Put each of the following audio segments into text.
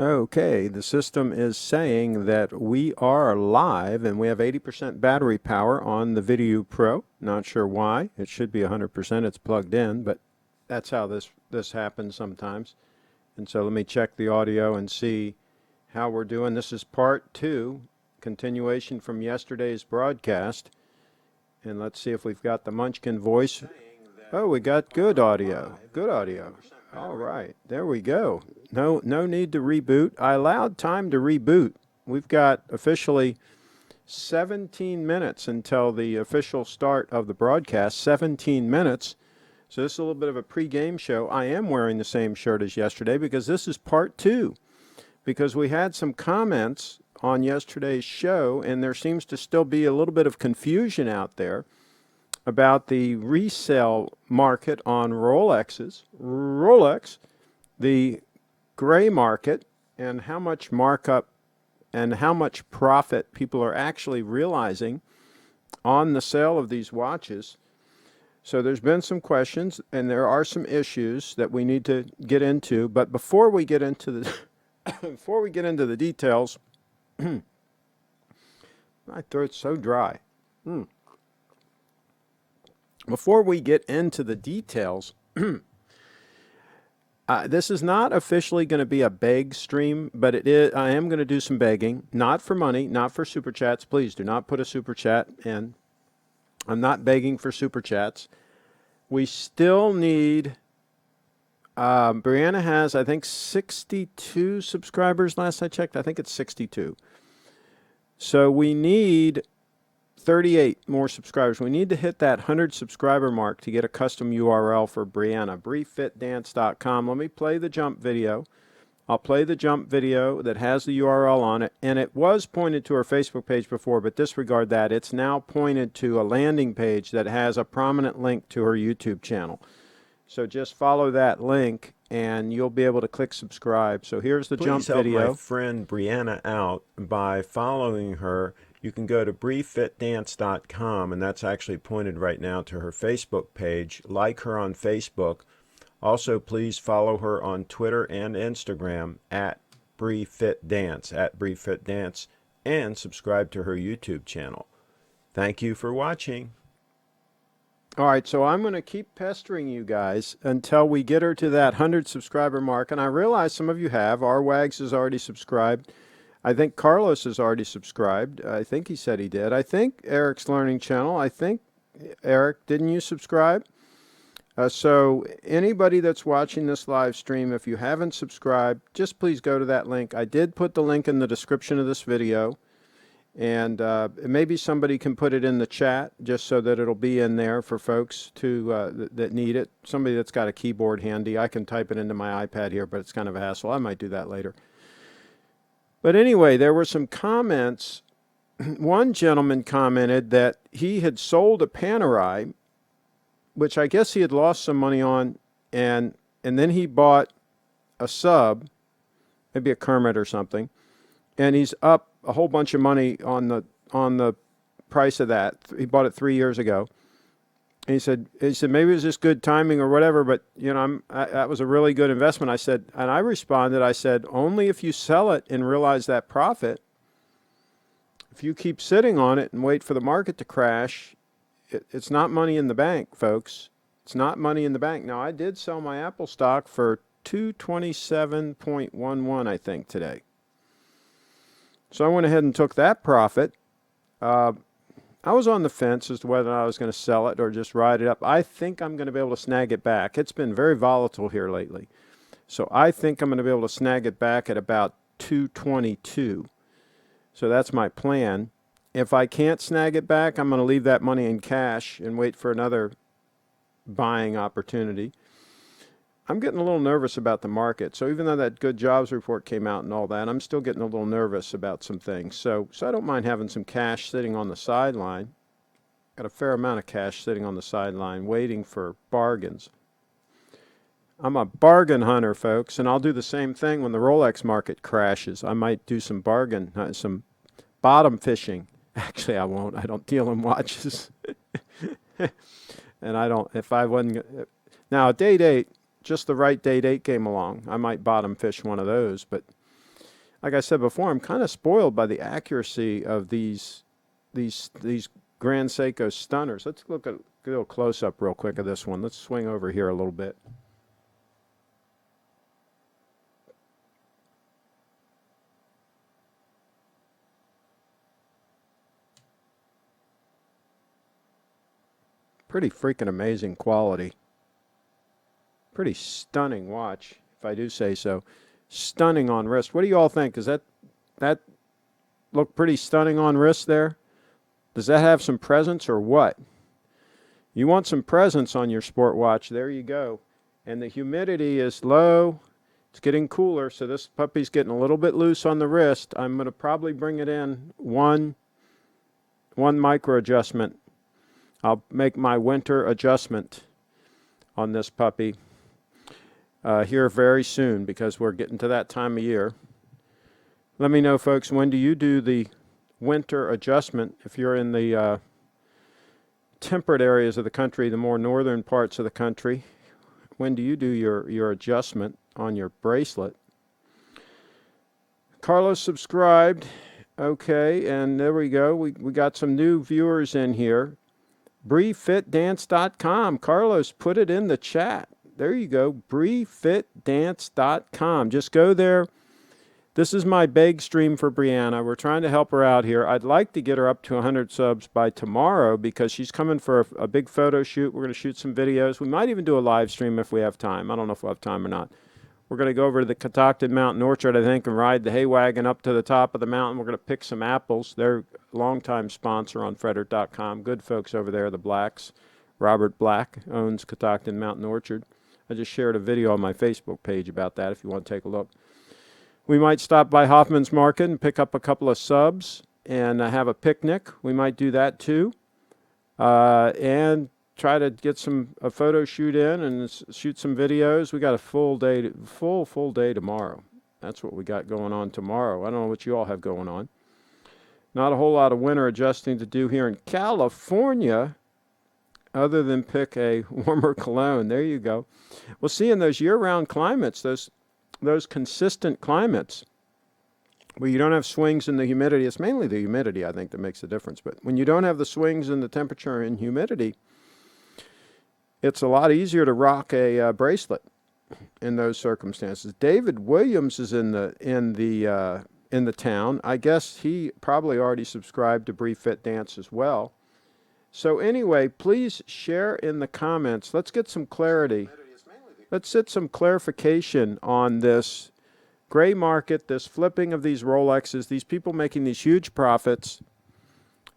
Okay, the system is saying that we are live and we have 80% battery power on the Video Pro. Not sure why. It should be 100%. It's plugged in, but that's how this happens sometimes. And so let me check the audio and see how we're doing. This is part 2, continuation from yesterday's broadcast. And let's see if we've got the Munchkin voice. Oh, we got good audio. Good audio. All right, there we go. No need to reboot. I allowed time to reboot. We've got officially 17 minutes until the official start of the broadcast. 17 minutes. So this is a little bit of a pre-game show. I am wearing the same shirt as yesterday because this is part 2. Because we had some comments on yesterday's show, and there seems to still be a little bit of confusion out there about the resale market on Rolex, the gray market, and how much markup and how much profit people are actually realizing on the sale of these watches. So there's been some questions, and there are some issues that we need to get into. But before we get into the details, my throat's so dry. Before we get into the details, this is not officially going to be a beg stream, but it is. I am going to do some begging, not for money, not for super chats. Please do not put a super chat in. I'm not begging for super chats. We still need. Brianna has, I think, 62 subscribers last I checked. I think it's 62. So we need 38 more subscribers. We need to hit that 100 subscriber mark to get a custom URL for Brianna. BrieFitDance.com. Let me play the jump video. I'll play the jump video that has the URL on it. And it was pointed to her Facebook page before, but disregard that. It's now pointed to a landing page that has a prominent link to her YouTube channel. So just follow that link and you'll be able to click subscribe. So here's the jump video. Please help my friend Brianna out by following her. You can go to BrieFitDance.com, and that's actually pointed right now to her Facebook page. Like her on Facebook. Also, please follow her on Twitter and Instagram at BrieFitDance, and subscribe to her YouTube channel. Thank you for watching. All right, so I'm going to keep pestering you guys until we get her to that 100 subscriber mark. And I realize some of you have. R Wags has already subscribed. I think Carlos has already subscribed. I think he said he did. I think Eric's Learning Channel. I think, Eric, didn't you subscribe? So anybody that's watching this live stream, if you haven't subscribed, just please go to that link. I did put the link in the description of this video. And maybe somebody can put it in the chat just so that it'll be in there for folks that need it. Somebody that's got a keyboard handy. I can type it into my iPad here, but it's kind of a hassle. I might do that later. But anyway, there were some comments. One gentleman commented that he had sold a Panerai, which I guess he had lost some money on, and then he bought a sub, maybe a Kermit or something, and he's up a whole bunch of money on the price of that. He bought it 3 years ago. And he said maybe it was just good timing or whatever, but you know that was a really good investment. I said, and I responded, I said, only if you sell it and realize that profit. If you keep sitting on it and wait for the market to crash, it's not money in the bank, folks. It's not money in the bank. Now, I did sell my Apple stock for $227.11, I think, today. So I went ahead and took that profit. I was on the fence as to whether I was going to sell it or just ride it up. I think I'm going to be able to snag it back. It's been very volatile here lately. So I think I'm going to be able to snag it back at about 222. So that's my plan. If I can't snag it back, I'm going to leave that money in cash and wait for another buying opportunity. I'm getting a little nervous about the market. So even though that good jobs report came out and all that, I'm still getting a little nervous about some things. So I don't mind having some cash sitting on the sideline. Got a fair amount of cash sitting on the sideline waiting for bargains. I'm a bargain hunter, folks, and I'll do the same thing when the Rolex market crashes. I might do some some bottom fishing. Actually, I won't. I don't deal in watches. And I don't, if I wasn't, now day date, just the right day date came along, I might bottom fish one of those, but like I said before, I'm kind of spoiled by the accuracy of these Grand Seiko stunners. Let's look at a little close up real quick of this one. Let's swing over here a little bit. Pretty freaking amazing quality. Pretty stunning watch, if I do say so. Stunning on wrist. What do you all think? Does that look pretty stunning on wrist there? Does that have some presence or what? You want some presence on your sport watch. There you go. And the humidity is low. It's getting cooler, so this puppy's getting a little bit loose on the wrist. I'm going to probably bring it in one micro adjustment. I'll make my winter adjustment on this puppy here very soon, because we're getting to that time of year. Let me know, folks, when do you do the winter adjustment? If you're in the temperate areas of the country, the more northern parts of the country, when do you do your adjustment on your bracelet? Carlos subscribed. Okay, and there we go. We got some new viewers in here. BreeFitDance.com. Carlos, put it in the chat. There you go. BreeFitDance.com. Just go there. This is my beg stream for Brianna. We're trying to help her out here. I'd like to get her up to 100 subs by tomorrow, because she's coming for a big photo shoot. We're going to shoot some videos. We might even do a live stream if we have time. I don't know if we'll have time or not. We're going to go over to the Catoctin Mountain Orchard, I think, and ride the hay wagon up to the top of the mountain. We're going to pick some apples. They're a longtime sponsor on Frederick.com. Good folks over there, the Blacks. Robert Black owns Catoctin Mountain Orchard. I just shared a video on my Facebook page about that if you want to take a look. We might stop by Hoffman's Market and pick up a couple of subs and have a picnic. We might do that too. And try to get a photo shoot in and shoot some videos. We got a full day tomorrow. That's what we got going on tomorrow. I don't know what you all have going on. Not a whole lot of winter adjusting to do here in California, other than pick a warmer cologne. There you go. Well, see, in those year-round climates, those consistent climates where you don't have swings in the humidity, it's mainly the humidity, I think, that makes the difference. But when you don't have the swings in the temperature and humidity, it's a lot easier to rock a bracelet in those circumstances. David Williams is in the town. I guess he probably already subscribed to Bree Fit Dance as well. So anyway, please share in the comments. Let's get some clarity. Let's get some clarification on this gray market, this flipping of these Rolexes, these people making these huge profits.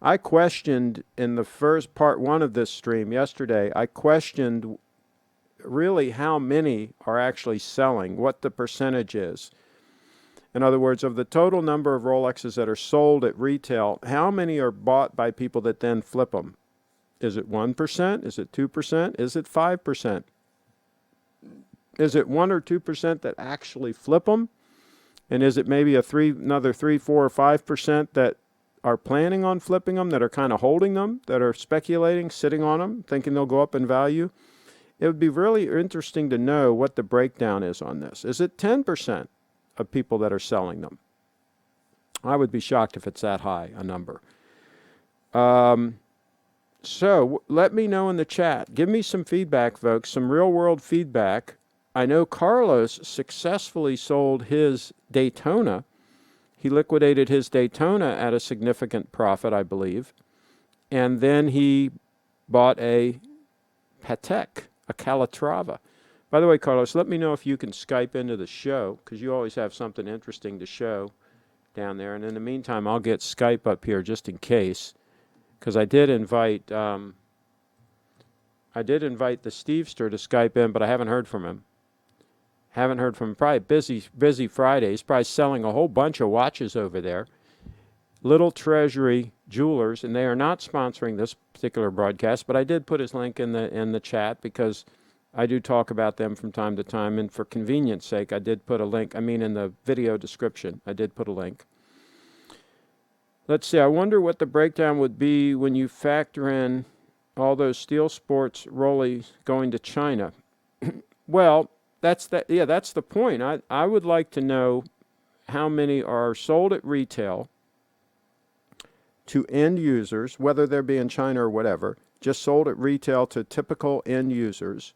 I questioned in the first part one of this stream yesterday, I questioned really how many are actually selling, what the percentage is. In other words, of the total number of Rolexes that are sold at retail, how many are bought by people that then flip them? Is it 1%? Is it 2%? Is it 5%? Is it 1 or 2% that actually flip them? And is it maybe another 3, 4, or 5% that are planning on flipping them, that are kind of holding them, that are speculating, sitting on them, thinking they'll go up in value? It would be really interesting to know what the breakdown is on this. Is it 10% of people that are selling them? I would be shocked if it's that high a number. So let me know in the chat. Give me some feedback, folks, some real-world feedback. I know Carlos successfully sold his Daytona. He liquidated his Daytona at a significant profit, I believe. And then he bought a Patek, a Calatrava. By the way, Carlos, let me know if you can Skype into the show, because you always have something interesting to show down there. And in the meantime, I'll get Skype up here just in case, because I did invite the Stevester to Skype in, but I haven't heard from him. Haven't heard from him. Probably busy Fridays. Probably selling a whole bunch of watches over there. Little Treasury Jewelers, and they are not sponsoring this particular broadcast, but I did put his link in the chat because I do talk about them from time to time, and for convenience sake, I did put a link. I mean, in the video description, I did put a link. Let's see. I wonder what the breakdown would be when you factor in all those Steel Sports Rollies going to China. Well, that's the point. I would like to know how many are sold at retail to end users, whether they're being China or whatever, just sold at retail to typical end users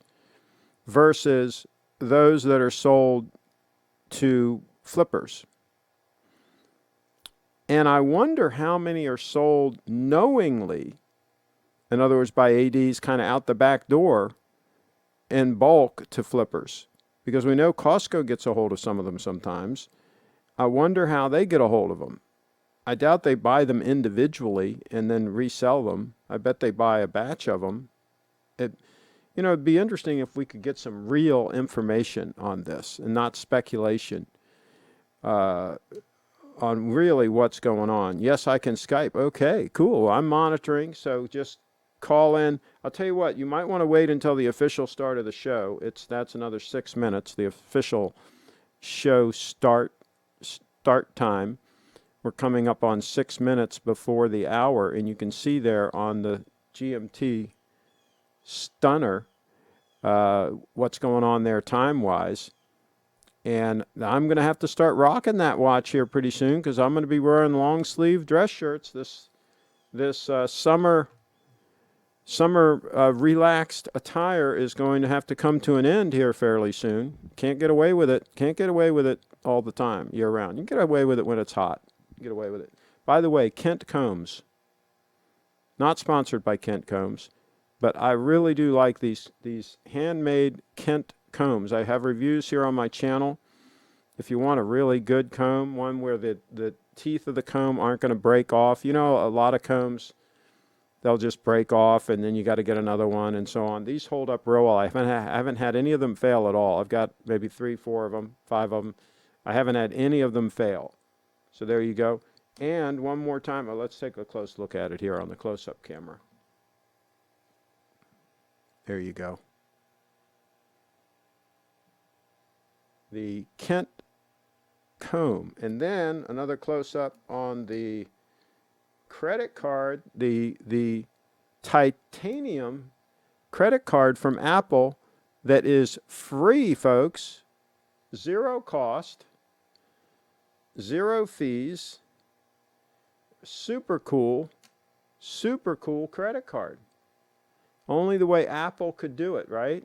versus those that are sold to flippers. And I wonder how many are sold knowingly, in other words, by ADs kind of out the back door in bulk to flippers. Because we know Costco gets a hold of some of them sometimes. I wonder how they get a hold of them. I doubt they buy them individually and then resell them. I bet they buy a batch of them. It'd be interesting if we could get some real information on this and not speculation on really what's going on. Yes, I can Skype. Okay, cool. I'm monitoring, so just call in. I'll tell you what, you might want to wait until the official start of the show. That's another 6 minutes, the official show start time. We're coming up on 6 minutes before the hour, and you can see there on the GMT stunner what's going on there time-wise. And I'm going to have to start rocking that watch here pretty soon because I'm going to be wearing long-sleeve dress shirts. This summer relaxed attire is going to have to come to an end here fairly soon. Can't get away with it. Can't get away with it all the time, year-round. You can get away with it when it's hot. Get away with it. By the way, Kent Combs. Not sponsored by Kent Combs, but I really do like these handmade Kent combs. I have reviews here on my channel. If you want a really good comb, one where the teeth of the comb aren't going to break off. You know, a lot of combs, they'll just break off and then you got to get another one and so on. These hold up real well. I haven't had any of them fail at all. I've got maybe 3, 4 of them, 5 of them. I haven't had any of them fail. So there you go. And one more time, let's take a close look at it here on the close-up camera. There you go. The Kent comb. And then another close-up on the credit card, the titanium credit card from Apple that is free, folks. 0 cost. 0 fees, super cool credit card. Only the way Apple could do it, right?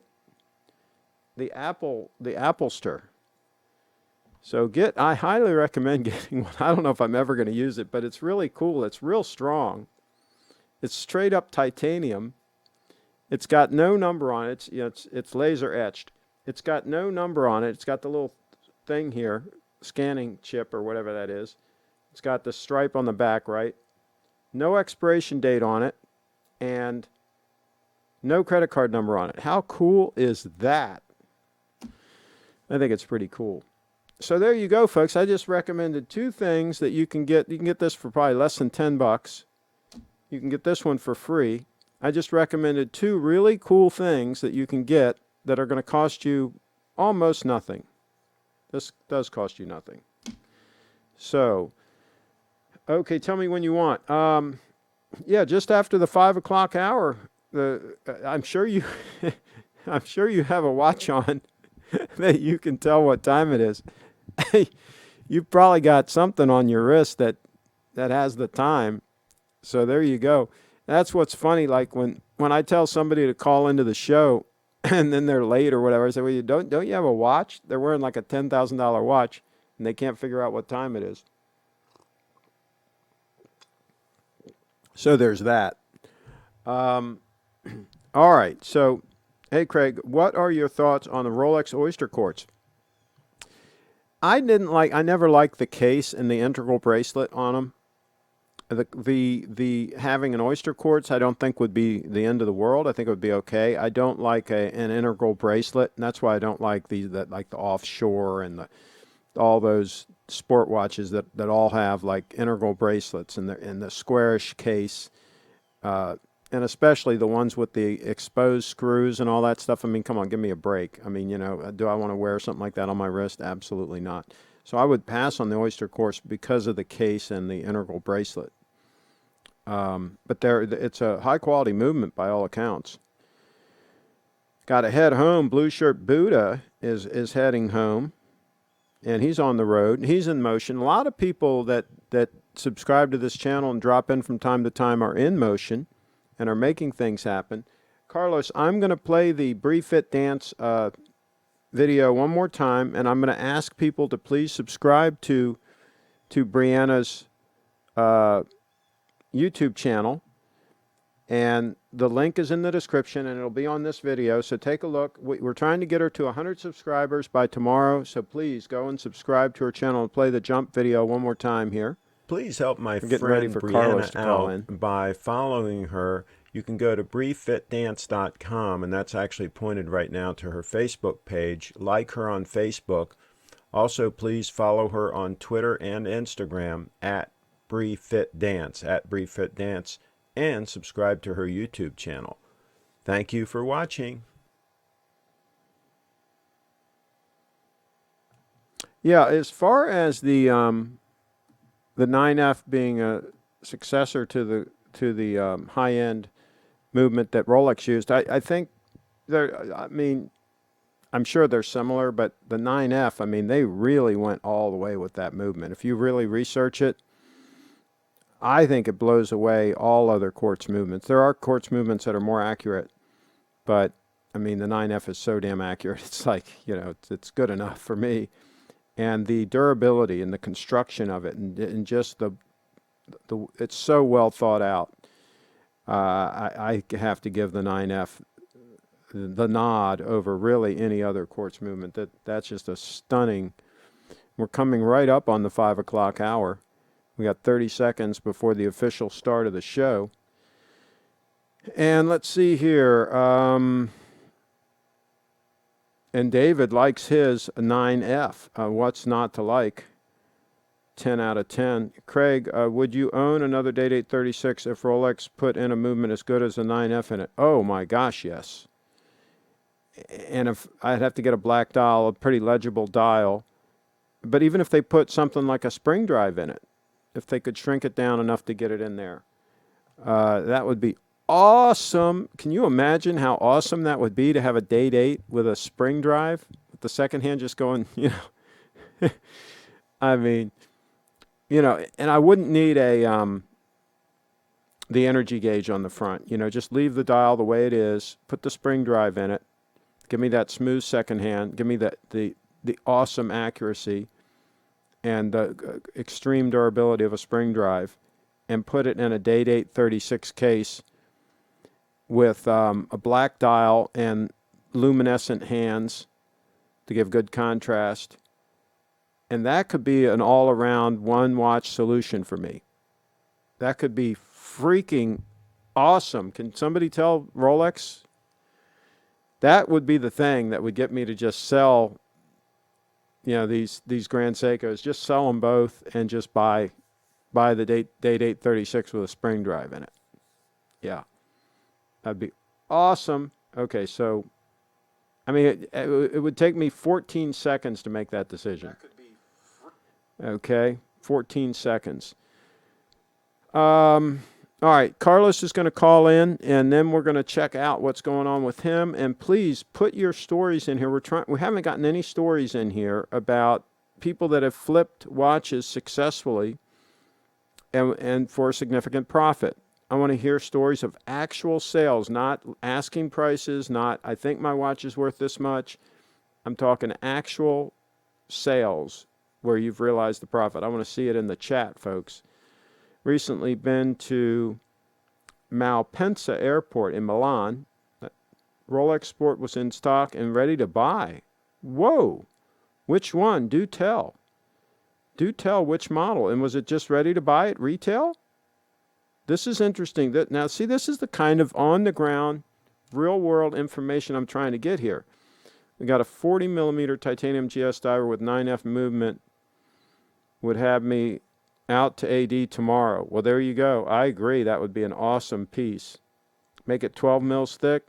The Applester. So I highly recommend getting one. I don't know if I'm ever going to use it, but it's really cool. It's real strong. It's straight up titanium. It's got no number on it. It's laser etched. It's got no number on it. It's got the little thing here, scanning chip or whatever that is. It's got the stripe on the back, right? No expiration date on it and no credit card number on it. How cool is that? I think it's pretty cool. So there you go, folks. I just recommended 2 things that you can get. You can get this for probably less than $10. You can get this one for free. I just recommended 2 really cool things that you can get that are going to cost you almost nothing. This does cost you nothing. So, okay, tell me when you want. Yeah, just after the 5 o'clock hour. I'm sure you have a watch on that you can tell what time it is. You've probably got something on your wrist that has the time. So there you go. That's what's funny. Like when I tell somebody to call into the show, and then they're late or whatever, I say, well, don't you have a watch? They're wearing like a $10,000 watch, and they can't figure out what time it is. So there's that. All right. So, hey, Craig, what are your thoughts on the Rolex Oyster Quartz? I never liked the case and the integral bracelet on them. The having an oyster quartz I don't think would be the end of the world. I think it would be okay. I don't like an integral bracelet, and that's why I don't like the offshore and all those sport watches that all have like integral bracelets and the squarish case, and especially the ones with the exposed screws and all that stuff. I mean, come on, give me a break. I mean, do I want to wear something like that on my wrist? Absolutely not. So I would pass on the oyster quartz because of the case and the integral bracelet. But it's a high-quality movement by all accounts. Got to head home. Blue Shirt Buddha is heading home. and he's on the road. He's in motion. A lot of people that subscribe to this channel and drop in from time to time are in motion and are making things happen. Carlos, I'm going to play the Brief Fit Dance video one more time, and I'm going to ask people to please subscribe to Brianna's YouTube channel. And the link is in the description, and it'll be on this video, so take a look. We're trying to get her to 100 subscribers by tomorrow, so please go and subscribe to her channel and play the jump video one more time here. Please help my We're getting ready friend for Carlos to Brianna call out in. by following her. You can go to brieffitdance.com, and that's actually pointed right now to her Facebook page. Like her on Facebook. Also, please follow her on Twitter and Instagram at brieffitdance, at brieffitdance, and subscribe to her YouTube channel. Thank you for watching. Yeah, as far as the 9F being a successor to the high-end movement that Rolex used, I think I'm sure they're similar, but the 9F, I mean, they really went all the way with that movement. If you really research it, I think it blows away all other quartz movements. There are quartz movements that are more accurate, but I mean, the 9F is so damn accurate. It's like, you know, it's good enough for me. And the durability and the construction of it, and just the it's so well thought out. I have to give the 9F the nod over really any other quartz movement. That's just a stunning. We're coming right up on the 5 o'clock hour. We got 30 seconds before the official start of the show. And let's see here. And David likes his 9F. What's not to like? 10 out of 10. Craig, would you own another Date 836 if Rolex put in a movement as good as a 9F in it? Oh my gosh, yes. And if I'd have to get a black dial, a pretty legible dial. But even if they put something like a spring drive in it, if they could shrink it down enough to get it in there, that would be awesome. Can you imagine how awesome that would be to have a Date 8 with a spring drive, with the second hand just going, you know? I mean, you know, and I wouldn't need the energy gauge on the front. You know, just leave the dial the way it is, put the spring drive in it, give me that smooth second hand, give me the awesome accuracy and the extreme durability of a spring drive, and put it in a Date 836 case with a black dial and luminescent hands to give good contrast. And that could be an all-around one-watch solution for me. That could be freaking awesome. Can somebody tell Rolex? That would be the thing that would get me to just sell, you know, these Grand Seikos. Just sell them both and just buy the Date 836 with a spring drive in it. Yeah. That'd be awesome. Okay, so, I mean, it would take me 14 seconds to make that decision. That could be okay, 14 seconds. All right, Carlos is going to call in, and then we're going to check out what's going on with him. And please put your stories in here. We haven't gotten any stories in here about people that have flipped watches successfully and for a significant profit. I want to hear stories of actual sales, not asking prices, not I think my watch is worth this much. I'm talking actual sales where you've realized the profit. I want to see it in the chat, folks. Recently been to Malpensa Airport in Milan. Rolex Sport was in stock and ready to buy. Whoa! Which one? Do tell. Do tell which model. And was it just ready to buy at retail? This is interesting. Now, see, this is the kind of on-the-ground, real-world information I'm trying to get here. We got a 40-millimeter titanium GS diver with 9F movement. Would have me out to AD tomorrow. Well, there you go. I agree. That would be an awesome piece. Make it 12 mils thick.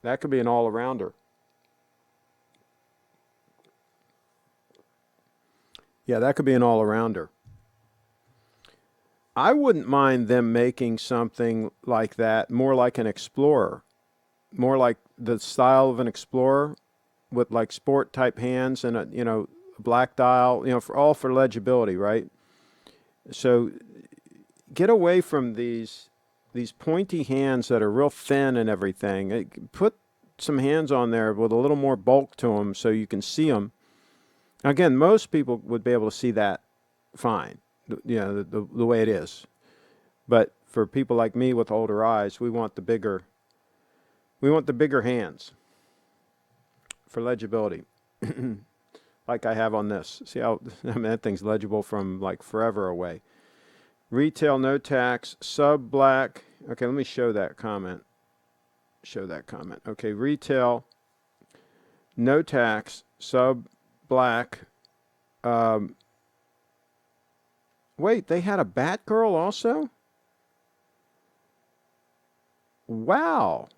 That could be an all-arounder. Yeah, that could be an all-arounder. I wouldn't mind them making something like that, more like an Explorer, more like the style of an Explorer with like sport type hands and black dial, for legibility, right? So get away from these pointy hands that are real thin and everything. Put some hands on there with a little more bulk to them so you can see them. Again, most people would be able to see that fine, the way it is. But for people like me with older eyes, we want the bigger hands for legibility. Like I have on this. See how that thing's legible from like forever away. Retail, no tax, sub black. Okay, let me show that comment. Okay, retail, no tax, sub black. Wait, they had a Batgirl also? Wow.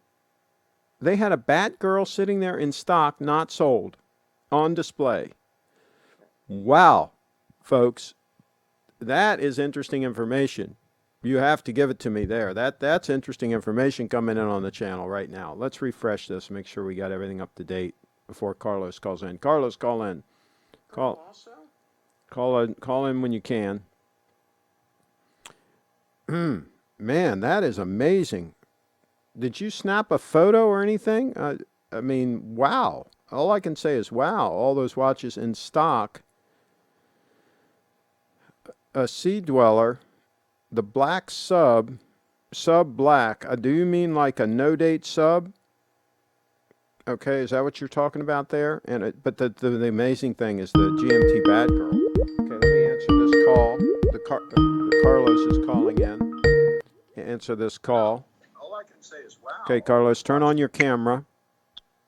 They had a Batgirl sitting there in stock, not sold, on display. Wow, folks. That is interesting information. You have to give it to me there. That's interesting information coming in on the channel right now. Let's refresh this, make sure we got everything up to date before Carlos calls in. Carlos, call in. Call in when you can. Man, that is amazing. Did you snap a photo or anything? I mean, wow. All I can say is wow. All those watches in stock. A Sea Dweller, the black sub black. Do you mean like a no date sub? Okay, is that what you're talking about there? But the amazing thing is the GMT Batgirl. Okay, let me answer this call. The Carlos is calling in. Answer this call. All I can say is wow. Okay, Carlos, turn on your camera.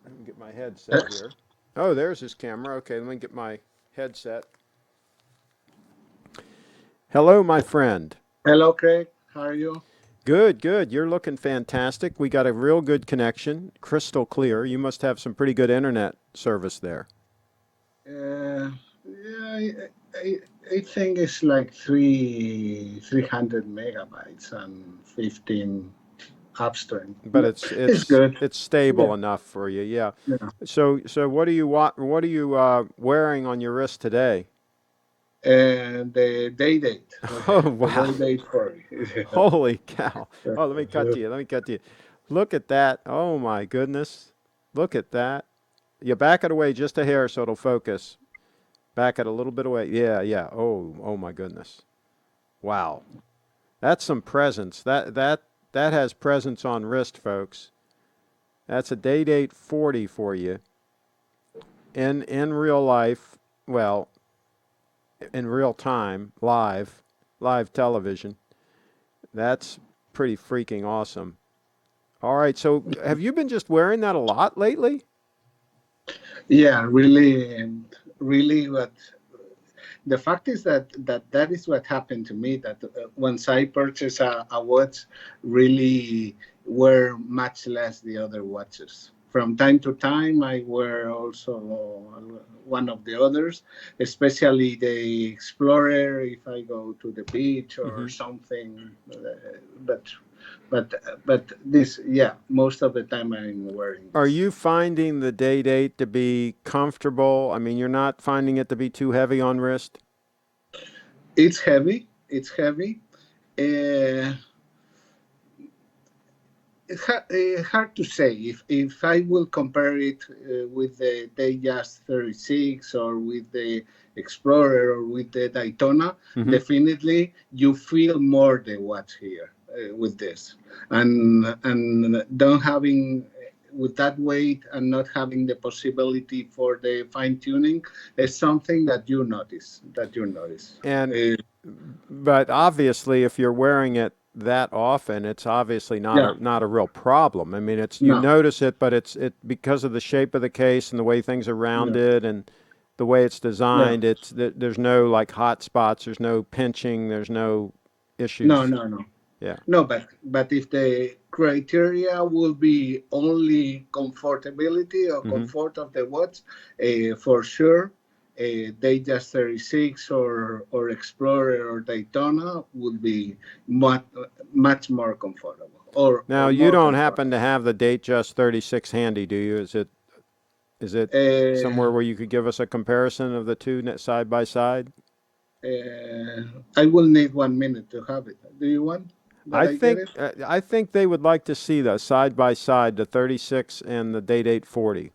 Let me get my headset here. Oh, there's his camera. Okay, let me get my headset. Hello, my friend. Hello, Craig. How are you? Good, good. You're looking fantastic. We got a real good connection, crystal clear. You must have some pretty good internet service there. Yeah, I think it's like 300 megabytes and 15 upstream. But It's good. it's stable Yeah. enough for you. Yeah. Yeah. So what are you wearing on your wrist today? And the date. Oh, The wow. date for it. Holy cow. Oh, let me cut to you. Look at that. Oh my goodness. Look at that. You back it away just a hair so it'll focus. Back it a little bit away. Yeah, yeah. Oh my goodness. Wow. That's some presence. That has presence on wrist, folks. That's a date 40 for you. In real life, well, in real time, live television. That's pretty freaking awesome. All right, so have you been just wearing that a lot lately? Yeah, really, and really what the fact is that is what happened to me, that once I purchased a watch, really wear much less the other watches. From time to time I wear also one of the others, especially the Explorer if I go to the beach or Mm-hmm. something, but but this, yeah, most of the time I'm wearing Are this. you finding the date 8 to be comfortable? I mean, you're not finding it to be too heavy on wrist? It's heavy. It's heavy. Uh, it's hard to say if I will compare it with the Datejust 36 or with the Explorer or with the Daytona. Mm-hmm. Definitely, you feel more the watch here with this, and don't having with that weight and not having the possibility for the fine tuning is something that you notice. And but obviously, if you're wearing it that often, it's obviously Yeah, not a real problem. I mean, it's you no, notice it, but it's because of the shape of the case and the way things are yeah, rounded and the way it's yeah. designed. There's no like hot spots. There's no pinching. There's no No, issues. no, no. Yeah. No, but if the criteria will be only comfortability or Mm-hmm. comfort of the watch, for sure, Datejust 36 or Explorer or Daytona would be much more comfortable Now, or you more don't happen comfortable. to have the Datejust 36 handy, do you? Is it? Is it Uh, somewhere where you could give us a comparison of the two side by side? I will need 1 minute to have it. Do you want that I get it? I think they would like to see the side by side, the 36 and the date 840.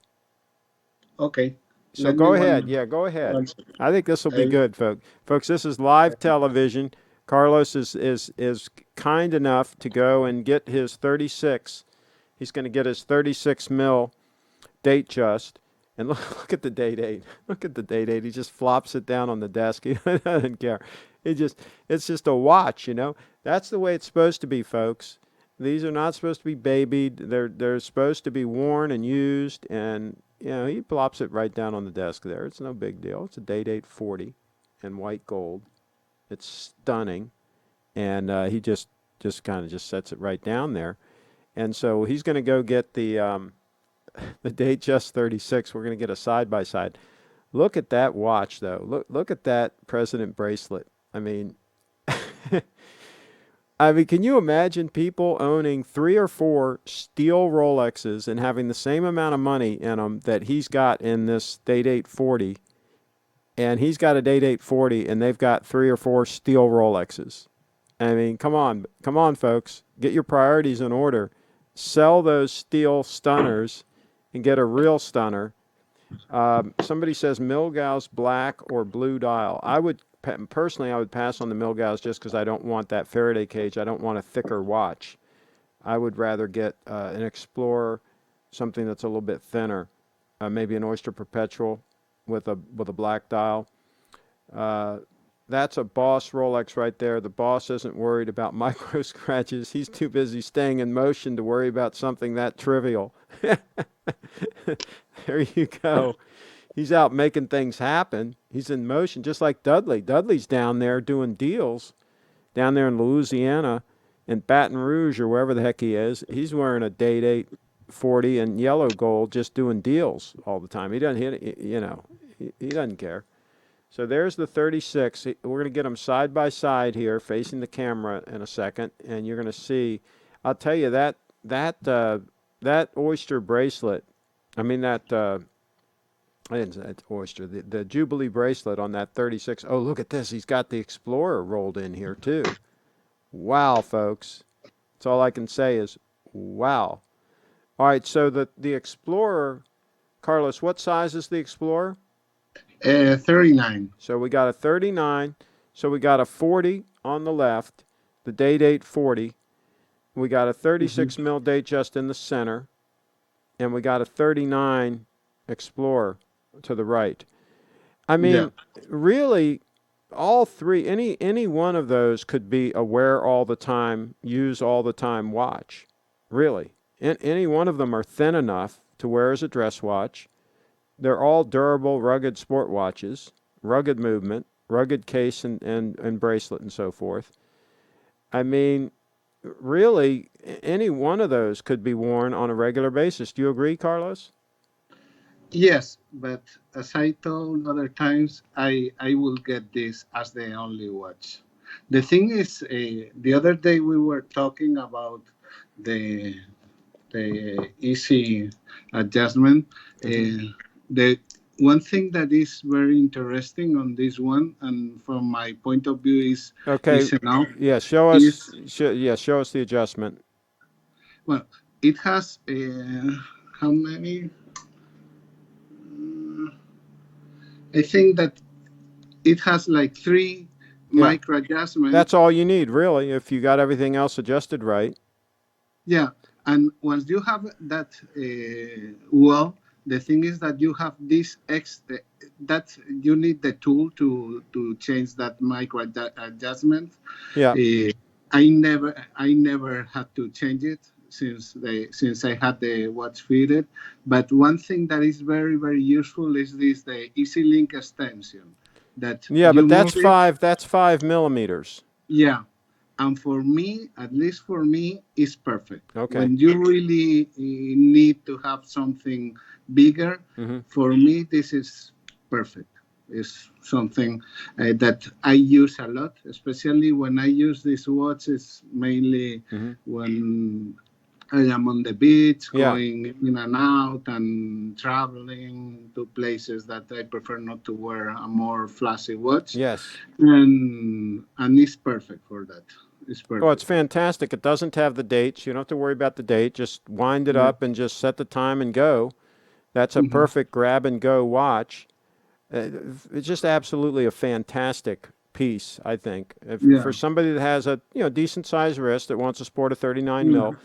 Okay. So Let me go ahead. one. Yeah, go ahead. one second. I think this will be I, good, folks. Folks, this is live television. Carlos is kind enough to go and get his 36. He's going to get his 36 mil date just. And look at the date 8. Look at the date 8. He just flops it down on the desk. He doesn't care. It's just a watch, you know. That's the way it's supposed to be, folks. These are not supposed to be babied. They're supposed to be worn and used, and you know, he plops it right down on the desk there. It's no big deal. It's a date 840 and white gold. It's stunning, and he just kind of just sets it right down there. And so he's going to go get the date just 36. We're going to get a side by side. Look at that watch, though. Look at that president bracelet. I mean, can you imagine people owning 3 or 4 steel Rolexes and having the same amount of money in them that he's got in this date 840, and he's got a date 840, and they've got 3 or 4 steel Rolexes? I mean, come on, folks, get your priorities in order. Sell those steel stunners and get a real stunner. Somebody says Milgauss black or blue dial. Personally, I would pass on the Milgauss just because I don't want that Faraday cage. I don't want a thicker watch. I would rather get an Explorer, something that's a little bit thinner, maybe an Oyster Perpetual with a black dial. That's a Boss Rolex right there. The boss isn't worried about micro scratches. He's too busy staying in motion to worry about something that trivial. There you go. He's out making things happen. He's in motion, just like Dudley. Dudley's down there doing deals, down there in Louisiana, in Baton Rouge or wherever the heck he is. He's wearing a date 840 and yellow gold, just doing deals all the time. He doesn't hit, you know, he doesn't care. So there's the 36. We're going to get them side by side here, facing the camera in a second, and you're going to see. I'll tell you that oyster bracelet. I mean I didn't say it's oyster. The Jubilee bracelet on that 36. Oh, look at this. He's got the Explorer rolled in here too. Wow, folks. That's all I can say is wow. All right, so the Explorer, Carlos, what size is the Explorer? 39. So we got a 39. So we got a 40 on the left, the date 840. We got a 36 mil date just in the center, and we got a 39 Explorer to the right. I Yeah. mean, really, all three, any one of those could be a wear all the time, use all the time watch. Really, any one of them are thin enough to wear as a dress watch. They're all durable, rugged sport watches, rugged movement, rugged case and bracelet and so forth. I mean, really, any one of those could be worn on a regular basis. Do you agree, Carlos? Yes, but as I told other times, I will get this as the only watch. The thing is, the other day we were talking about the the easy adjustment. Mm-hmm. The one thing that is very interesting on this one, and from my point of view, Okay. is enough Yeah. is Show us the adjustment. well, it has how many? I think that it has like three Yeah. micro That's adjustments. all you need, really, if you got everything else adjusted right. Yeah, and once you have that, well, the thing is that you have this that you need the tool to change that micro adjustment. Yeah. Uh, I never had to change it since I had the watch fitted. But one thing that is very useful is the Easy Link extension that Yeah, you but move it. that's 5 millimeters. Yeah, and for me, at least for me, it's perfect. Okay. When you really need to have something bigger, Mm-hmm. for me, this is perfect. It's something that I use a lot, especially when I use these watches, mainly Mm-hmm. when I am on the beach, Yeah. going in and out, and traveling to places that I prefer not to wear a more flashy watch, Yes. and it's perfect for that. It's Oh, it's perfect for that. fantastic. It doesn't have the dates. You don't have to worry about the date. Just wind it Yeah. up and just set the time and go. That's a Hmm. perfect grab and go watch. It's just absolutely a fantastic piece, I think. For Yeah. somebody that has a decent sized wrist that wants to sport a 39 Yeah. mil,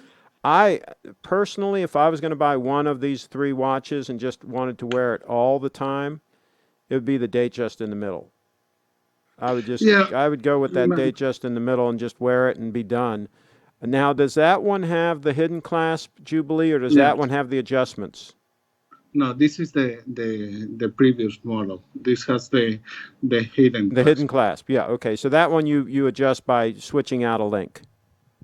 I personally, if I was going to buy one of these three watches and just wanted to wear it all the time, it would be the date just in the middle. Yeah. I would go with that date just in the middle and just wear it and be done. Now, does that one have the hidden clasp Jubilee, or does Yeah. that one have the adjustments? No, this is the previous model. This has the hidden The hidden clasp. clasp, yeah. Okay, so that one you adjust by switching out a link.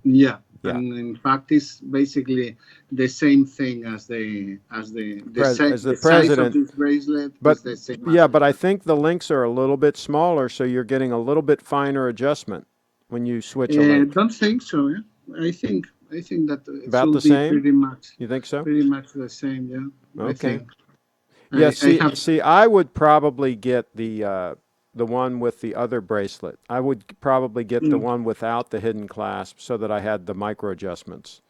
Yeah, Yeah, and in fact, it's basically the same thing as as the the size of president. this bracelet But is the same as yeah, the but I think the links are a little bit smaller, so you're getting a little bit finer adjustment when you switch a link. Don't think so. Yeah? I think that it About the should be same? You think so? pretty much the same. Yeah, I Okay. think. Yeah. I See, have. see, I would probably get the one with the other bracelet. I would probably get the Mm. one without the hidden clasp, so that I had the micro adjustments.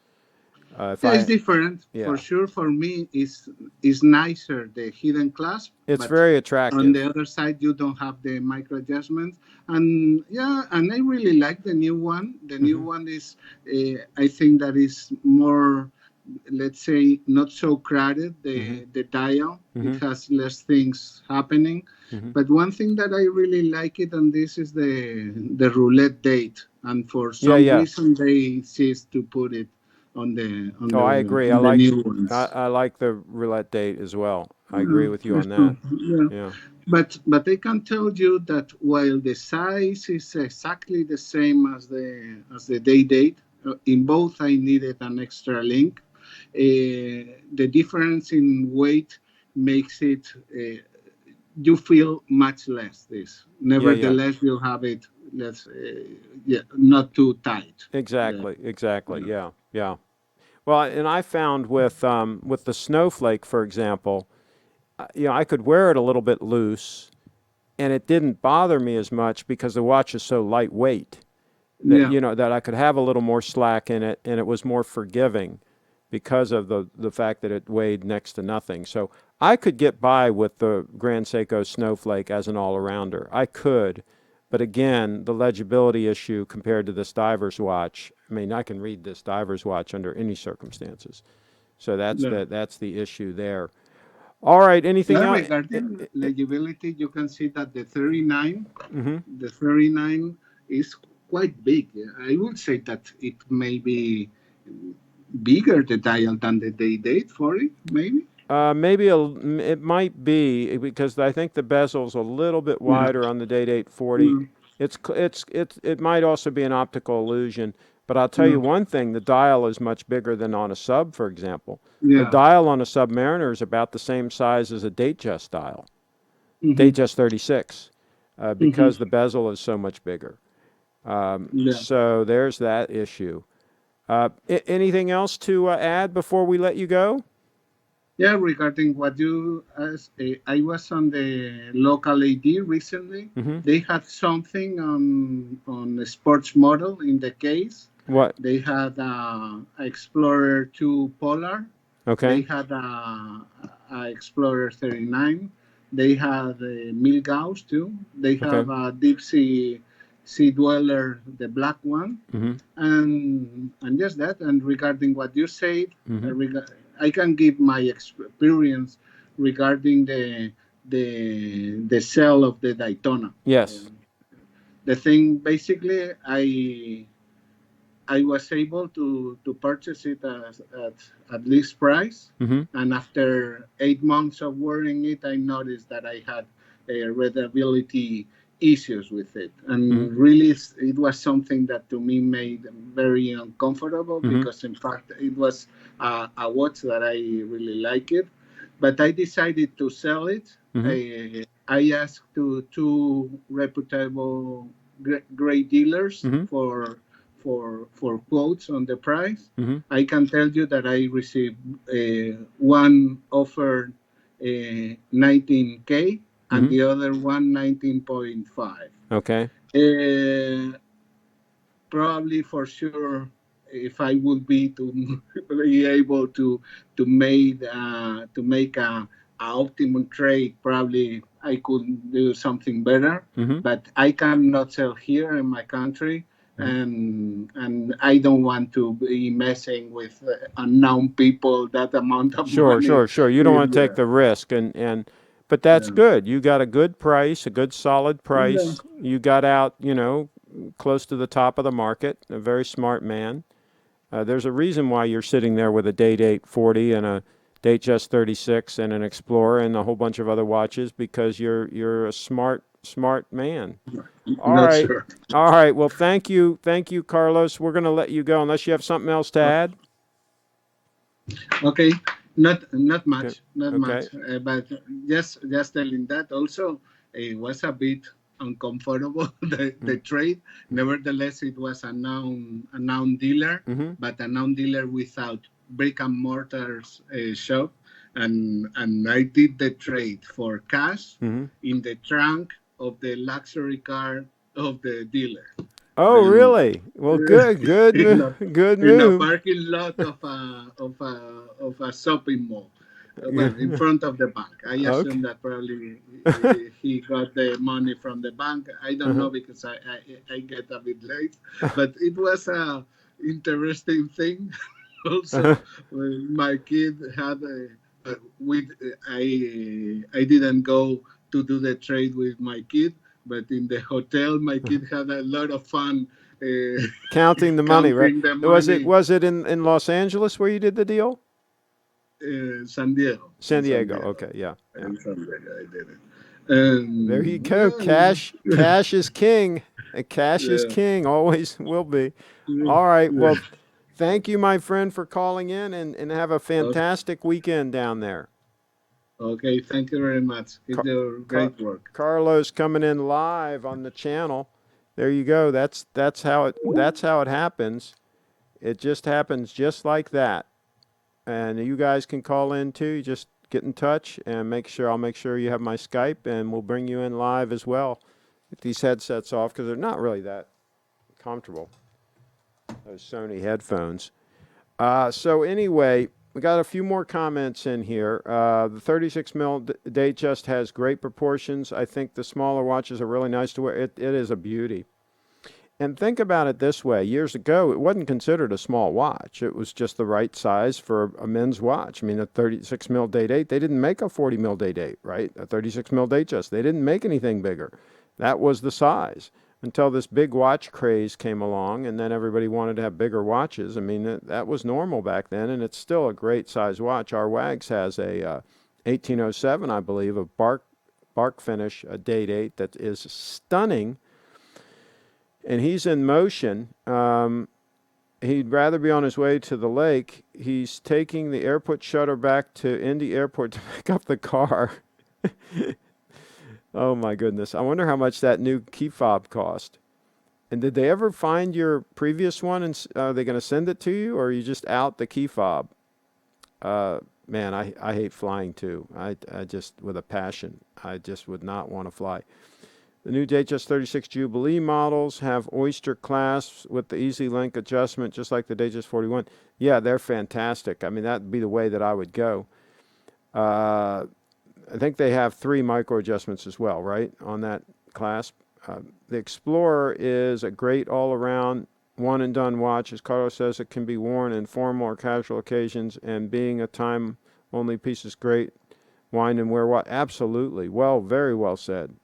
If Yeah, it's I, different for yeah, sure. For me, is nicer the hidden clasp, it's but very on the attractive. other side you don't have the micro adjustments. And yeah, and I really like the new one. The new Hmm. one is, I think that is more, let's say, not so crowded. Hmm. The dial, it Hmm. has less things happening. Hmm. But one thing that I really like it on this is the roulette date, and for Yeah, some yeah. reason they ceased to put it Oh, I agree. on the new ones. I like the roulette date as well. I Yeah, agree with you on so, that. yeah. Yeah. But I can tell you that while the size is exactly the same as the day date, in both I needed an extra link. The difference in weight makes it, you feel much less this. Yeah, yeah. Nevertheless, you have it less, yeah, not too tight. Yeah. Exactly. Exactly. Yeah. Yeah. Yeah. Well, and I found with the snowflake, for example, I could wear it a little bit loose, and it didn't bother me as much because the watch is so lightweight that Yeah. that I could have a little more slack in it, and it was more forgiving because of the fact that it weighed next to nothing. So I could get by with the Grand Seiko Snowflake as an all-arounder. I could, but again, the legibility issue compared to this diver's watch. I mean, I can read this diver's watch under any circumstances. So Yeah. that's the issue there. All right. Anything Yeah, else? regarding legibility, you can see that Mm-hmm. the 39 is quite big. I would say that it may be bigger the dial than the day date for it, maybe. Maybe it might be because I think the bezel's a little bit Yeah. wider on the Date 840. Mm, It might also be an optical illusion, but I'll tell you mm, one thing: the dial is much bigger than on a sub, for example. The yeah. dial on a Submariner is about the same size as a Datejust dial, Hmm. Datejust 36, Hmm. because the bezel is so much bigger. Yeah. So there's that issue. Anything else to add before we let you go? Yeah, regarding what you asked, I was on the local AD recently. Mm-hmm. They had something on a sports model in the case. What? They had Explorer 2 Polar. They Okay. had a Explorer 39. They had a Milgauss too. They Okay. have a Deep Sea Dweller, the black one, Mm-hmm. and just that. And regarding what you said, Mm-hmm. I can give my experience regarding the sale of the Daytona. Yes. Um, the thing basically, I was able to purchase it at least price. Mm-hmm. And after 8 months of wearing it, I noticed that I had readability issues with it. Mm-hmm. And really, it was something that to me made very uncomfortable Mm-hmm. because, in fact, it was a watch that I really like it. But I decided to sell it. Mm-hmm. I asked to two reputable great dealers Mm-hmm. for quotes on the price. Mm-hmm. I can tell you that I received one offer 19K and Mm-hmm. the other one 19.5. Okay. Uh, Probably for sure, if I would be to be able to make a optimum trade, probably I could do something better. Mm-hmm. But I cannot sell here in my country, Mm-hmm. and I don't want to be messing with unknown people that amount of Sure, money. sure, sure. You don't want to take Yeah, the risk, but that's yeah, good. You got a good price, a good solid yeah. price. You got out, close to the top of the market. A very smart man. There's a reason why you're sitting there with a Date 840 and a Datejust 36 and an Explorer and a whole bunch of other watches because you're a smart man. All Not right, sure. all right. Well, thank you, Carlos. We're going to let you go unless you have something else to add. Okay, not Okay. much, not Okay. much. But just telling that also it was a bit uncomfortable the trade. Nevertheless, it was a known dealer, Mm-hmm. but a known dealer without brick and mortars shop, and I did the trade for cash Mm-hmm. in the trunk of the luxury car of the dealer. Oh, Then really? Well, good in move. a Good in a move. parking lot of a shopping mall. Well, in front of the bank. I Okay. assume that probably he got the money from the bank. I don't Uh-huh. know because I get a bit late, but it was a interesting thing. Also, Uh-huh. when my kid had a with I didn't go to do the trade with my kid, but in the hotel, my kid had a lot of fun Counting the money, right? counting the Was it money. was it in Los Angeles where you did the deal? San Diego, San in San Diego. Diego, Okay, yeah, yeah. in San Diego, I did it. There you go. Yeah, Cash is king. Cash is yeah. king. Always will be. Yeah. All right. Yeah. Well, thank you, my friend, for calling in, and have a Okay. fantastic weekend down there. Okay, thank you very much. Keep Car- your great work. Carlos coming in live on the channel. There you go. That's how it happens. It just happens just like that. And you guys can call in too. You just get in touch and I'll make sure you have my Skype, and we'll bring you in live as well. Get these headsets off because they're not really that comfortable. Those Sony headphones. So anyway, we got a few more comments in here. The 36 mil Datejust has great proportions. I think the smaller watches are really nice to wear. It is a beauty. And think about it this way. Years ago, it wasn't considered a small watch. It was just the right size for a men's watch. I mean, a 36 mil Date 8, they didn't make a 40 mil Date 8, right? A 36 mil Datejust, they didn't make anything bigger. That was the size until this big watch craze came along, and then everybody wanted to have bigger watches. I mean, that was normal back then, and it's still a great size watch. Our Wags has a 1807, I believe, a bark finish, a Date 8 that is stunning, and he's in motion. He'd rather be on his way to the lake. He's taking the airport shutter back to Indy Airport to pick up the car. Oh my goodness. I wonder how much that new key fob cost. And did they ever find your previous one, and are they going to send it to you, or are you just out the key fob? Man, I hate flying too. I just, with a passion, I just would not want to fly. The new Datejust 36 Jubilee models have oyster clasps with the easy link adjustment, just like the Datejust 41. Yeah, they're fantastic. I mean, that'd be the way that I would go. I think they have 3 micro adjustments as well, right, on that clasp. The Explorer is a great all-around one-and-done watch. As Carlos says, it can be worn in formal or casual occasions, and being a time-only piece is great. Wind and wear watch. Absolutely. Well, very well said.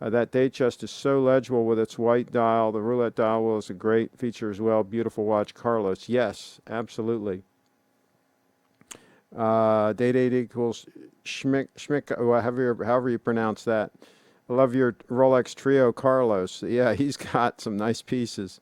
That Datejust is so legible with its white dial. The roulette dial wheel is a great feature as well. Beautiful watch, Carlos. Yes, absolutely. Date 8 equals Schmick, however you pronounce that. I love your Rolex Trio, Carlos. Yeah, he's got some nice pieces.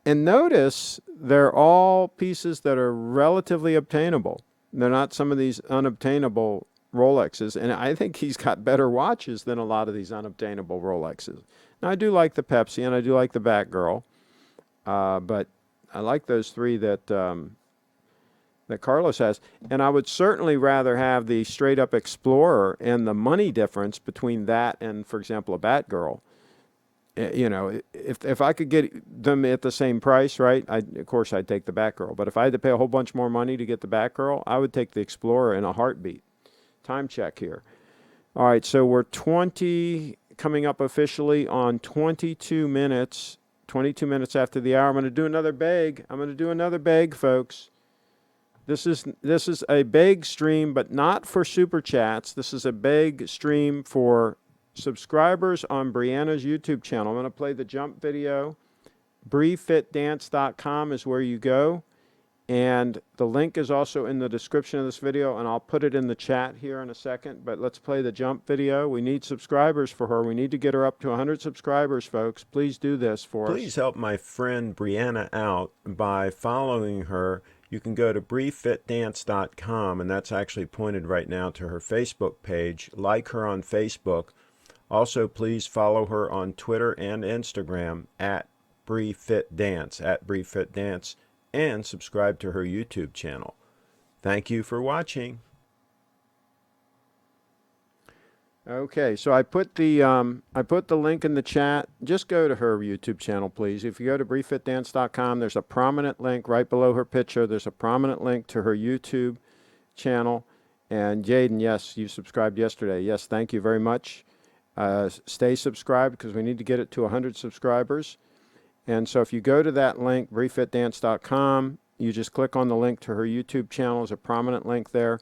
And notice they're all pieces that are relatively obtainable. They're not some of these unobtainable Rolexes. And I think he's got better watches than a lot of these unobtainable Rolexes. Now, I do like the Pepsi and I do like the Batgirl. But I like those three that that Carlos has, and I would certainly rather have the straight up Explorer and the money difference between that and, for example, a Batgirl. You know, if I could get them at the same price, right? Of course I'd take the Batgirl. But if I had to pay a whole bunch more money to get the Batgirl, I would take the Explorer in a heartbeat. Time check here. All right, so we're coming up officially on 22 minutes. 22 minutes after the hour. I'm going to do another bag. I'm going to do another bag, folks. This is a bag stream, but not for super chats. This is a bag stream for subscribers on Brianna's YouTube channel. I'm going to play the jump video. BrieFitDance.com is where you go. And the link is also in the description of this video, and I'll put it in the chat here in a second. But let's play the jump video. We need subscribers for her. We need to get her up to 100 subscribers, folks. Please do this for us. Please help my friend Brianna out by following her. You can go to BrieFitDance.com, and that's actually pointed right now to her Facebook page. Like her on Facebook. Also, please follow her on Twitter and Instagram at BrieFitDance, and subscribe to her YouTube channel. Thank you for watching. Okay, so I put the link in the chat. Just go to her YouTube channel, please. If you go to BrieFitDance.com, there's a prominent link right below her picture. There's a prominent link to her YouTube channel. And Jaden, yes, you subscribed yesterday. Yes, thank you very much. Stay subscribed because we need to get it to 100 subscribers. And so if you go to that link, BrieFitDance.com, you just click on the link to her YouTube channel. There's a prominent link there.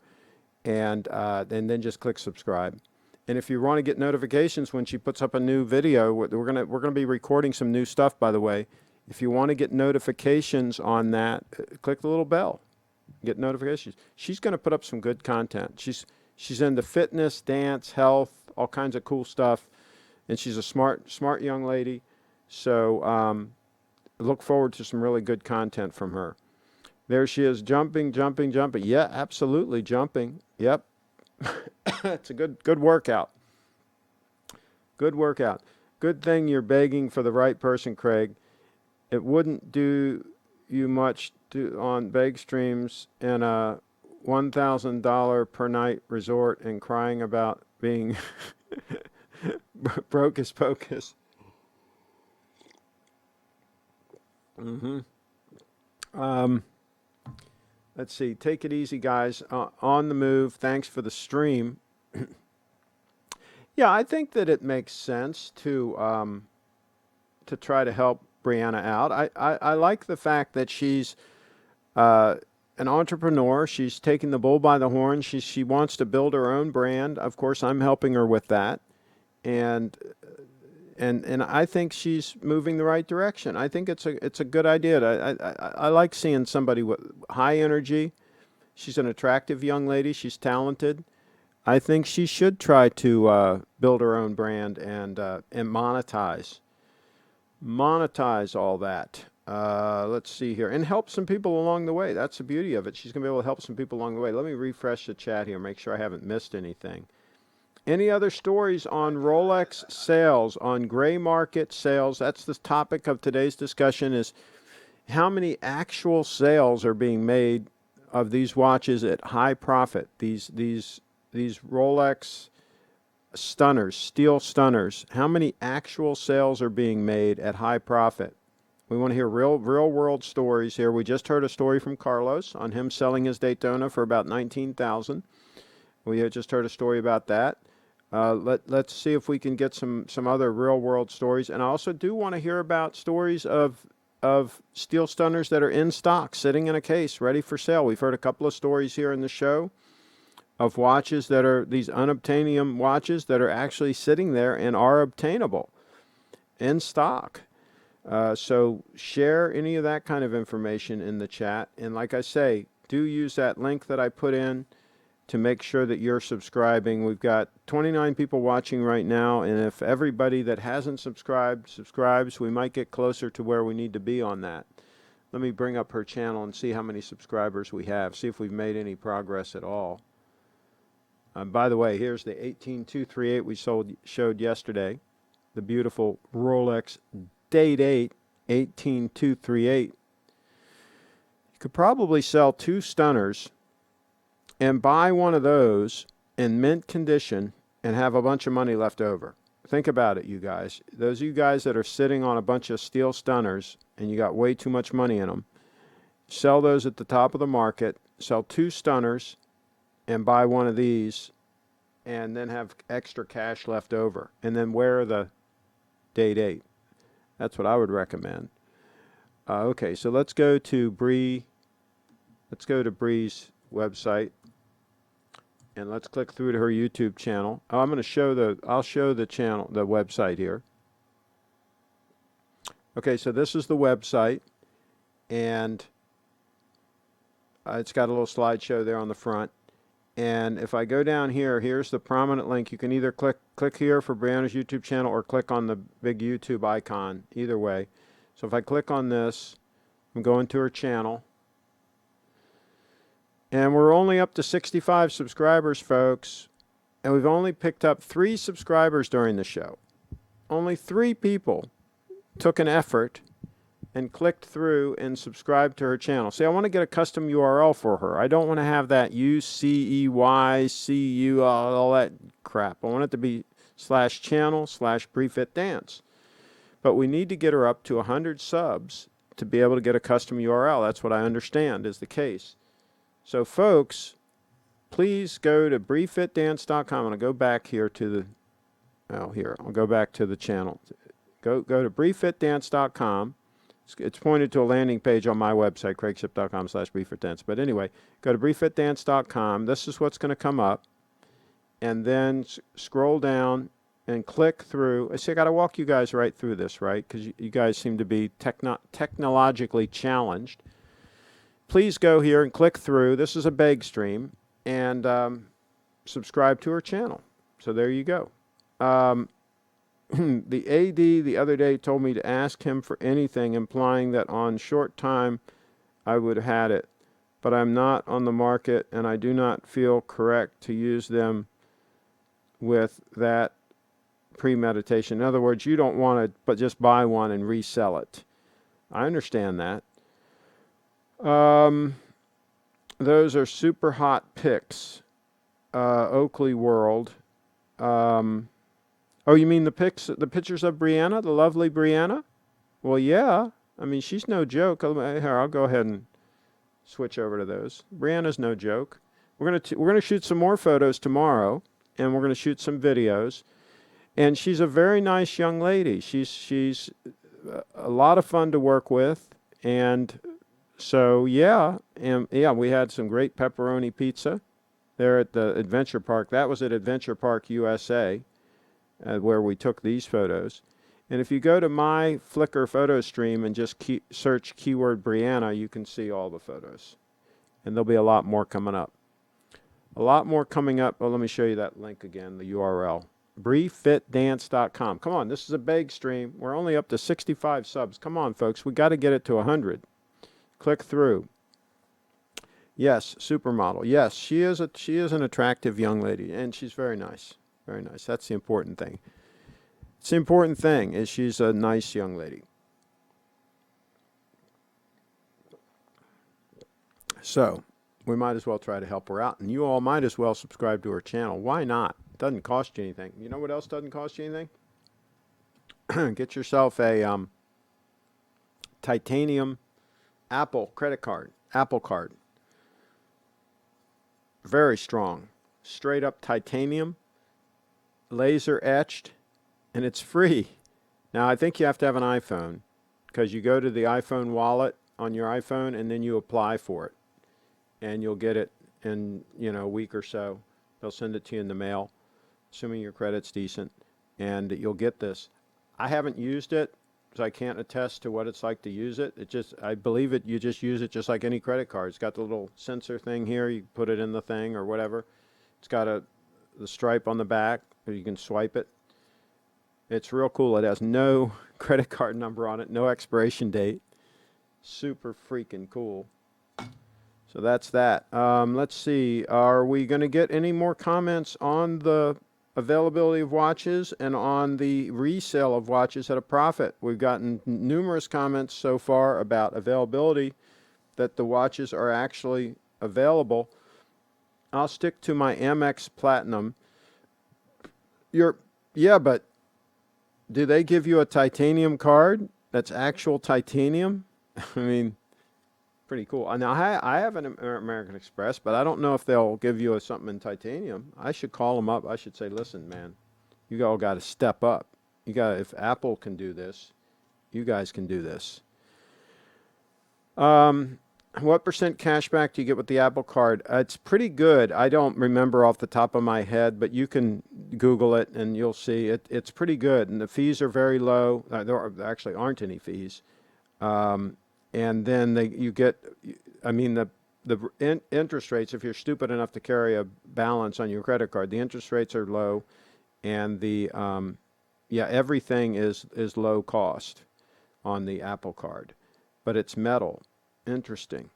And then just click subscribe. And if you want to get notifications when she puts up a new video, we're gonna be recording some new stuff, by the way. If you want to get notifications on that, click the little bell. Get notifications. She's going to put up some good content. She's into fitness, dance, health, all kinds of cool stuff, and she's a smart young lady. So look forward to some really good content from her. There she is, jumping. Yeah, absolutely jumping. Yep. It's a good workout. Good workout. Good thing you're begging for the right person, Craig. It wouldn't do you much on beg streams in a $1,000 per night resort and crying about being broke as pocus. Let's see. Take it easy, guys. On the move. Thanks for the stream. Yeah, I think that it makes sense to try to help Brianna out. I like the fact that she's an entrepreneur. She's taking the bull by the horn. She wants to build her own brand. Of course, I'm helping her with that, and I think she's moving the right direction. I think it's a good idea. I like seeing somebody with high energy. She's an attractive young lady. She's talented. I think she should try to build her own brand and monetize all that. Let's see here, and help some people along the way. That's the beauty of it. She's gonna be able to help some people along the way. Let me refresh the chat here, make sure I haven't missed anything. Any other stories on Rolex sales, on gray market sales? That's the topic of today's discussion, is how many actual sales are being made of these watches at high profit. These Rolex stunners, steel stunners. How many actual sales are being made at high profit? We want to hear real world stories here. We just heard a story from Carlos on him selling his Daytona for about $19,000. We had just heard a story about that. Let's see if we can get some other real world stories. And I also do want to hear about stories of steel stunners that are in stock, sitting in a case, ready for sale. We've heard a couple of stories here in the show of watches that are these unobtainium watches that are actually sitting there and are obtainable in stock. So share any of that kind of information in the chat. And like I say, do use that link that I put in to make sure that you're subscribing. We've got 29 people watching right now, and if everybody that hasn't subscribes, we might get closer to where we need to be on that. Let me bring up her channel and see how many subscribers we have, see if we've made any progress at all. By the way, here's the 18238 we showed yesterday, the beautiful Rolex Date 8 18238. You could probably sell 2 stunners and buy one of those in mint condition and have a bunch of money left over. Think about it, you guys. Those of you guys that are sitting on a bunch of steel stunners and you got way too much money in them, sell those at the top of the market, sell 2 stunners and buy one of these, and then have extra cash left over, and then wear the date 8. That's what I would recommend. Okay, so let's go to Bree's website, and let's click through to her YouTube channel. Oh, I'll show the channel, the website here. Okay, so this is the website, and it's got a little slideshow there on the front. And if I go down here, here's the prominent link. You can either click here for Brianna's YouTube channel or click on the big YouTube icon, either way. So if I click on this, I'm going to her channel. And we're only up to 65 subscribers, folks. And we've only picked up 3 subscribers during the show. Only 3 people took an effort and clicked through and subscribed to her channel. See, I want to get a custom URL for her. I don't want to have that UCEYCU, all that crap. I want it to be /channel/BrieFitDance. But we need to get her up to 100 subs to be able to get a custom URL. That's what I understand is the case. So, folks, please go to BrieFitDance.com. And I'll go back here to I'll go back to the channel. Go to BrieFitDance.com. It's pointed to a landing page on my website, CraigShipp.com/BrieFitDance. But anyway, go to BrieFitDance.com. This is what's going to come up. And then scroll down and click through. See, I got to walk you guys right through this, right? Because you guys seem to be technologically challenged. Please go here and click through. This is a beg stream. And subscribe to her channel. So there you go. The AD the other day told me to ask him for anything, implying that on short time I would have had it. But I'm not on the market, and I do not feel correct to use them with that premeditation. In other words, you don't want to but just buy one and resell it. I understand that. Those are super hot pics. Oakley World. Oh, you mean the pictures of Brianna, the lovely Brianna? Well, yeah. I mean, she's no joke. Here, I'll go ahead and switch over to those. Brianna's no joke. We're gonna shoot some more photos tomorrow, and we're gonna shoot some videos. And she's a very nice young lady. She's a lot of fun to work with, and so yeah, we had some great pepperoni pizza there at the Adventure Park. That was at Adventure Park USA. Where we took these photos. And if you go to my Flickr photo stream and just search keyword Brianna, you can see all the photos. And there'll be a lot more coming up. A lot more coming up. Well, let me show you that link again, the URL. BrieFitDance.com. Come on, this is a big stream. We're only up to 65 subs. Come on, folks. We got to get it to 100. Click through. Yes, supermodel. Yes, she is an attractive young lady, and she's very nice. Very nice. That's the important thing. It's the important thing is she's a nice young lady. So we might as well try to help her out. And you all might as well subscribe to her channel. Why not? It doesn't cost you anything. You know what else doesn't cost you anything? Get yourself a titanium Apple credit card. Apple card. Very strong. Straight up titanium. Laser etched, and it's free. Now, I think you have to have an iPhone because you go to the iPhone wallet on your iPhone and then you apply for it, and you'll get it in a week or so. They'll send it to you in the mail, assuming your credit's decent, and you'll get this. I haven't used it, so I can't attest to what it's like to use it. I believe it. You just use it just like any credit card. It's got the little sensor thing here. You put it in the thing or whatever. It's got the stripe on the back. You can swipe it. It's real cool. It has no credit card number on it, no expiration date. Super freaking cool. So that's that. Let's see. Are we going to get any more comments on the availability of watches and on the resale of watches at a profit. We've gotten numerous comments so far about availability, that the watches are actually available. I'll stick to my Amex Platinum. Yeah, but do they give you a titanium card that's actual titanium? I mean, pretty cool. Now, I have an American Express, but I don't know if they'll give you something in titanium. I should call them up. I should say, listen, man, you all got to step up. If Apple can do this, you guys can do this. What percent cash back do you get with the Apple Card? It's pretty good. I don't remember off the top of my head, but you can Google it and you'll see it. It's pretty good, and the fees are very low. There actually aren't any fees. And then you get, I mean, the interest rates, if you're stupid enough to carry a balance on your credit card, the interest rates are low, and everything is low cost on the Apple Card, but it's metal. Interesting.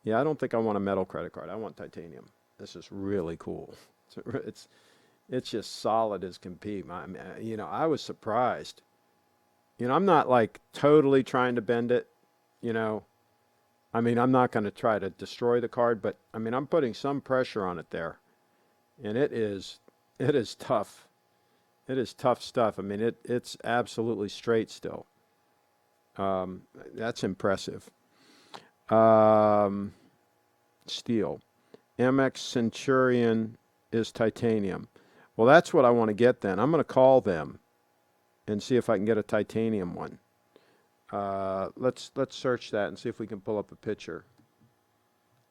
Yeah, I don't think I want a metal credit card. I want titanium. This is really cool. It's just solid as can be. I was surprised. I'm not like totally trying to bend it. I'm not going to try to destroy the card, but I'm putting some pressure on it there, and it is tough. It is tough stuff. It's absolutely straight still. That's impressive. Steel. MX Centurion is titanium. Well, that's what I want to get then. I'm going to call them and see if I can get a titanium one. Let's search that and see if we can pull up a picture.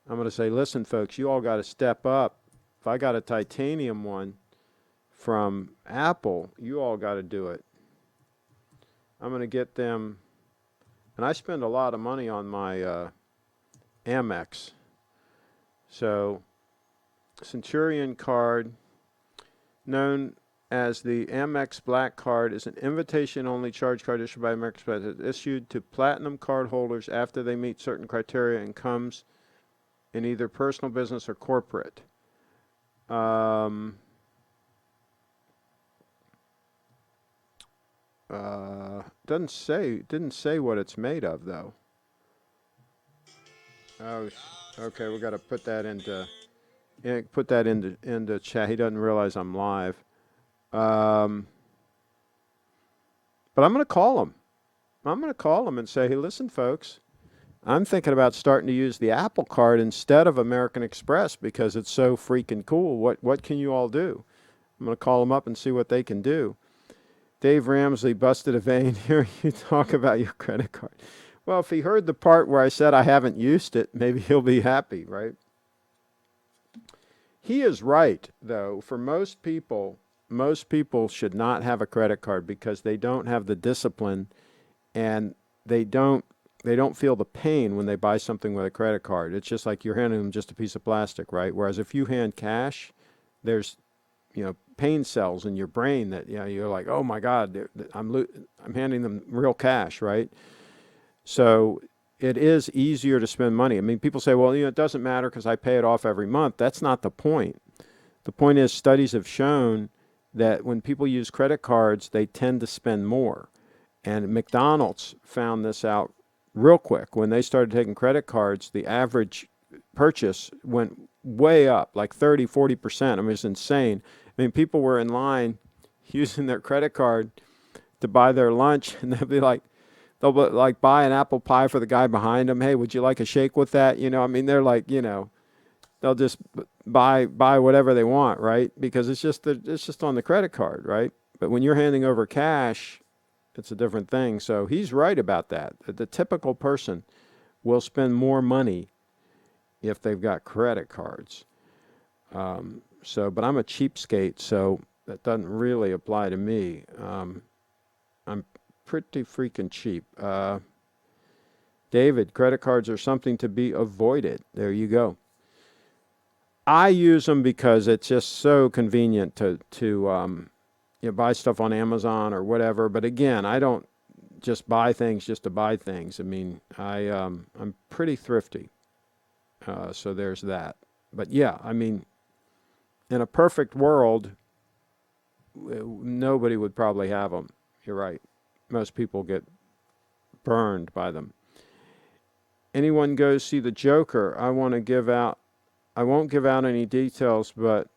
I'm going to say, listen, folks, you all got to step up. If I got a titanium one from Apple, you all got to do it. I'm going to get them, and I spend a lot of money on my Amex. So, Centurion card, known as the Amex Black Card, is an invitation-only charge card issued by American Express. It's issued to platinum card holders after they meet certain criteria and comes in either personal, business, or corporate. Didn't say what it's made of, though. Oh, okay. We got to put that into chat. He doesn't realize I'm live. But I'm going to call him. I'm going to call him and say, hey, listen, folks, I'm thinking about starting to use the Apple Card instead of American Express because it's so freaking cool. What can you all do? I'm going to call them up and see what they can do. Dave Ramsey busted a vein here. You talk about your credit card. Well, if he heard the part where I said I haven't used it, maybe he'll be happy, right? He is right, though. For most people should not have a credit card because they don't have the discipline, and they don't feel the pain when they buy something with a credit card. It's just like you're handing them just a piece of plastic, right? Whereas if you hand cash, there's pain cells in your brain that you're like, oh my God, I'm handing them real cash, right? So it is easier to spend money. People say, well, it doesn't matter because I pay it off every month. That's not the point. The point is studies have shown that when people use credit cards, they tend to spend more. And McDonald's found this out real quick. When they started taking credit cards, the average purchase went way up, like 30, 40%. It's insane. People were in line using their credit card to buy their lunch, and they'll buy an apple pie for the guy behind them. Hey, would you like a shake with that? They're like, they'll just buy whatever they want, right? Because it's just on the credit card, right? But when you're handing over cash, it's a different thing. So he's right about that. The typical person will spend more money if they've got credit cards. But I'm a cheapskate, so that doesn't really apply to me. I'm pretty freaking cheap. David, credit cards are something to be avoided. There you go. I use them because it's just so convenient to buy stuff on Amazon or whatever. But again, I don't just buy things just to buy things. I'm pretty thrifty. So there's that. But yeah, in a perfect world, nobody would probably have them. You're right. Most people get burned by them. Anyone goes see the Joker, I won't give out any details, but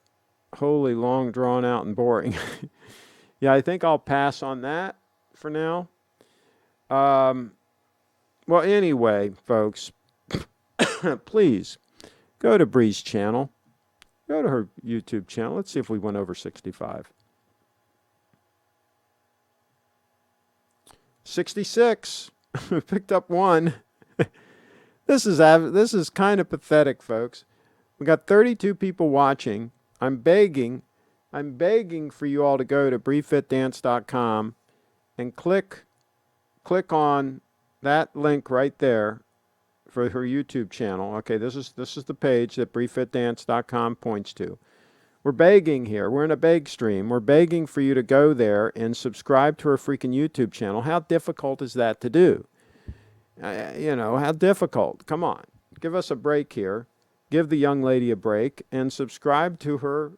holy, long, drawn out, and boring. Yeah, I think I'll pass on that for now. Well, anyway, folks, please go to Bree's channel. Go to her YouTube channel. Let's see if we went over 65. 66. We picked up one. This is kind of pathetic, folks. We got 32 people watching. I'm begging for you all to go to briefitdance.com and click on that link right there for her YouTube channel. Okay, this is the page that briefitdance.com points to. We're begging here. We're in a beg stream. We're begging for you to go there and subscribe to her freaking YouTube channel. How difficult is that to do? How difficult? Come on. Give us a break here. Give the young lady a break and subscribe to her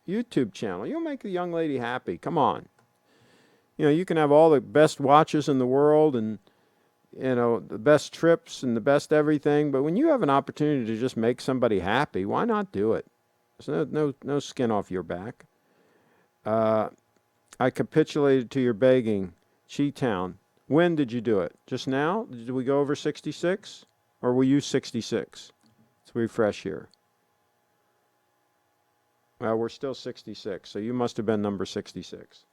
YouTube channel. You'll make the young lady happy. Come on. You can have all the best watches in the world and, the best trips and the best everything. But when you have an opportunity to just make somebody happy, why not do it? There's no skin off your back. I capitulated to your begging. Cheetown. When did you do it? Just now? Did we go over 66? Or were you 66? Let's refresh here. Well, we're still 66, so you must have been number 66.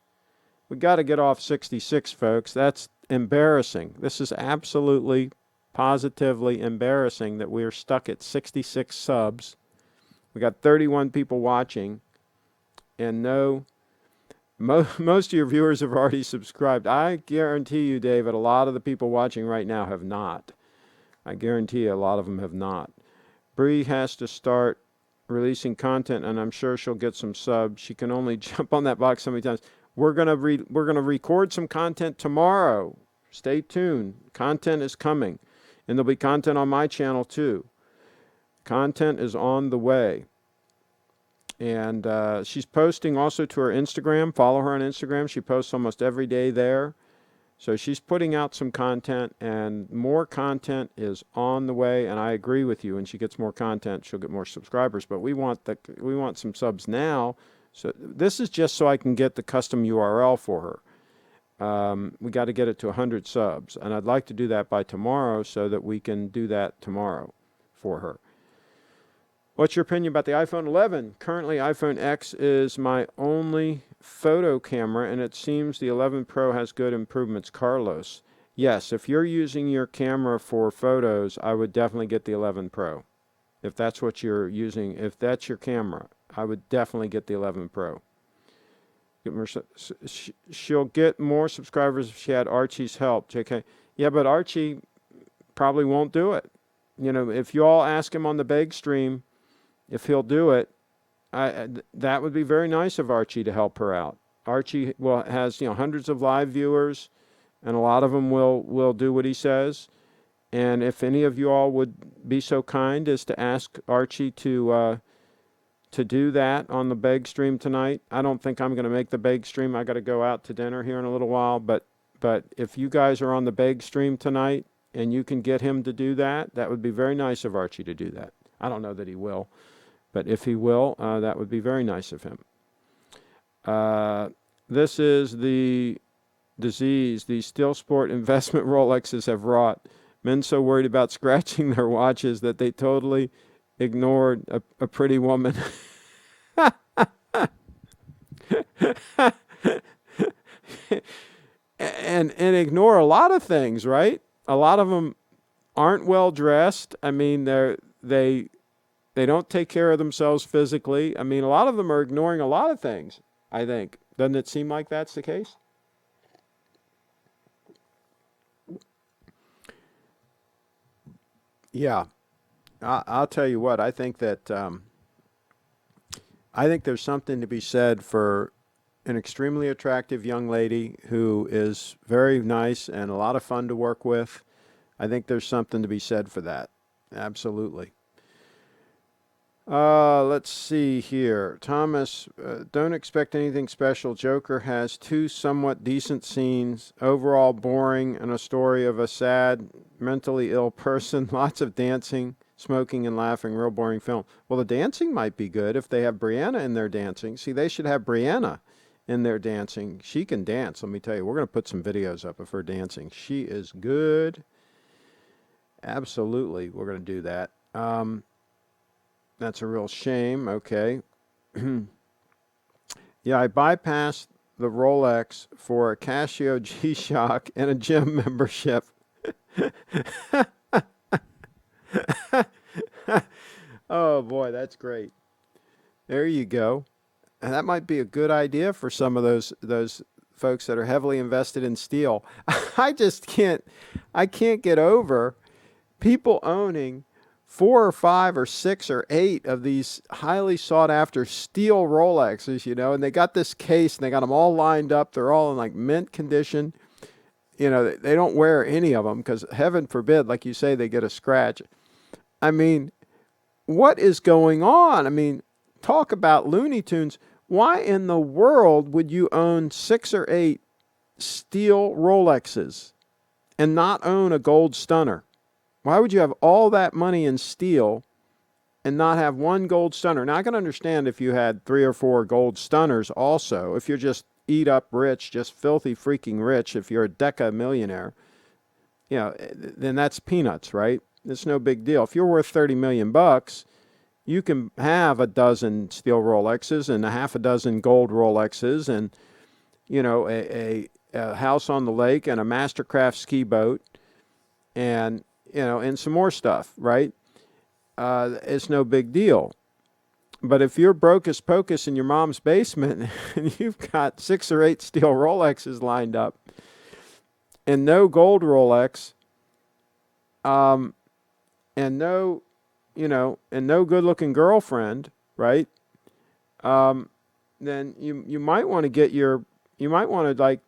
We got to get off 66, folks. That's embarrassing. This is absolutely, positively embarrassing that we're stuck at 66 subs. We got 31 people watching, and most of your viewers have already subscribed. I guarantee you, David, a lot of the people watching right now have not. I guarantee you a lot of them have not. Bree has to start releasing content, and I'm sure she'll get some subs. She can only jump on that box so many times. We're gonna record some content tomorrow. Stay tuned. Content is coming, and there'll be content on my channel too. Content is on the way. And she's posting also to her Instagram. Follow her on Instagram. She posts almost every day there. So she's putting out some content, and more content is on the way. And I agree with you. When she gets more content, she'll get more subscribers. But we want some subs now. So this is just so I can get the custom URL for her. We got to get it to 100 subs, and I'd like to do that by tomorrow so that we can do that tomorrow for her. What's your opinion about the iPhone 11? Currently, iPhone X is my only photo camera, and it seems the 11 Pro has good improvements. Carlos. Yes, if you're using your camera for photos, I would definitely get the 11 Pro. If that's what you're using, if that's your camera, I would definitely get the 11 Pro. She'll get more subscribers if she had Archie's help. JK. Yeah, but Archie probably won't do it. If you all ask him on the beg stream if he'll do it, that would be very nice of Archie to help her out. Archie has hundreds of live viewers, and a lot of them will do what he says. And if any of you all would be so kind as to ask Archie to do that on the beg stream tonight. I don't think I'm going to make the beg stream. I got to go out to dinner here in a little while. But if you guys are on the beg stream tonight and you can get him to do that, that would be very nice of Archie to do that. I don't know that he will, but if he will, that would be very nice of him. This is the disease the Steel Sport investment Rolexes have wrought. Men so worried about scratching their watches that they totally ignored a pretty woman. and ignore a lot of things, right? A lot of them aren't well dressed. I mean, they don't take care of themselves physically. I mean, a lot of them are ignoring a lot of things, I think. Doesn't it seem like that's the case? Yeah. I'll tell you what, I think that I think there's something to be said for an extremely attractive young lady who is very nice and a lot of fun to work with. I think there's something to be said for that. Absolutely. Let's see here. Thomas, don't expect anything special. Joker has two somewhat decent scenes. Overall boring and a story of a sad, mentally ill person. Lots of dancing, smoking, and laughing. Real boring film. Well, the dancing might be good if they have Brianna in their dancing. See, they should have Brianna in their dancing. She can dance, let me tell you. We're going to put some videos up of her dancing. She is good. Absolutely, we're going to do that. That's a real shame. Okay. Yeah, I bypassed the Rolex for a Casio G-Shock and a gym membership. Oh boy, that's great. There you go. And that might be a good idea for some of those folks that are heavily invested in steel. I can't get over people owning 4 or 5 or 6 or 8 of these highly sought after steel Rolexes, and they got this case and they got them all lined up. They're all in like mint condition. They don't wear any of them because heaven forbid, like you say, they get a scratch. I mean, what is going on? I mean, talk about Looney Tunes. Why in the world would you own 6 or 8 steel Rolexes and not own a gold stunner? Why would you have all that money in steel and not have one gold stunner? Now, I can understand if you had 3 or 4 gold stunners also. If you're just eat up rich, just filthy freaking rich, if you're a deca millionaire, then that's peanuts, right? It's no big deal. If you're worth 30 million bucks, you can have a dozen steel Rolexes and a half a dozen gold Rolexes and, a house on the lake and a Mastercraft ski boat and and some more stuff, right? It's no big deal. But if you're broke as pocus in your mom's basement and you've got 6 or 8 steel Rolexes lined up and no gold Rolex, and no, and no good-looking girlfriend, right? Then you might want to you might want to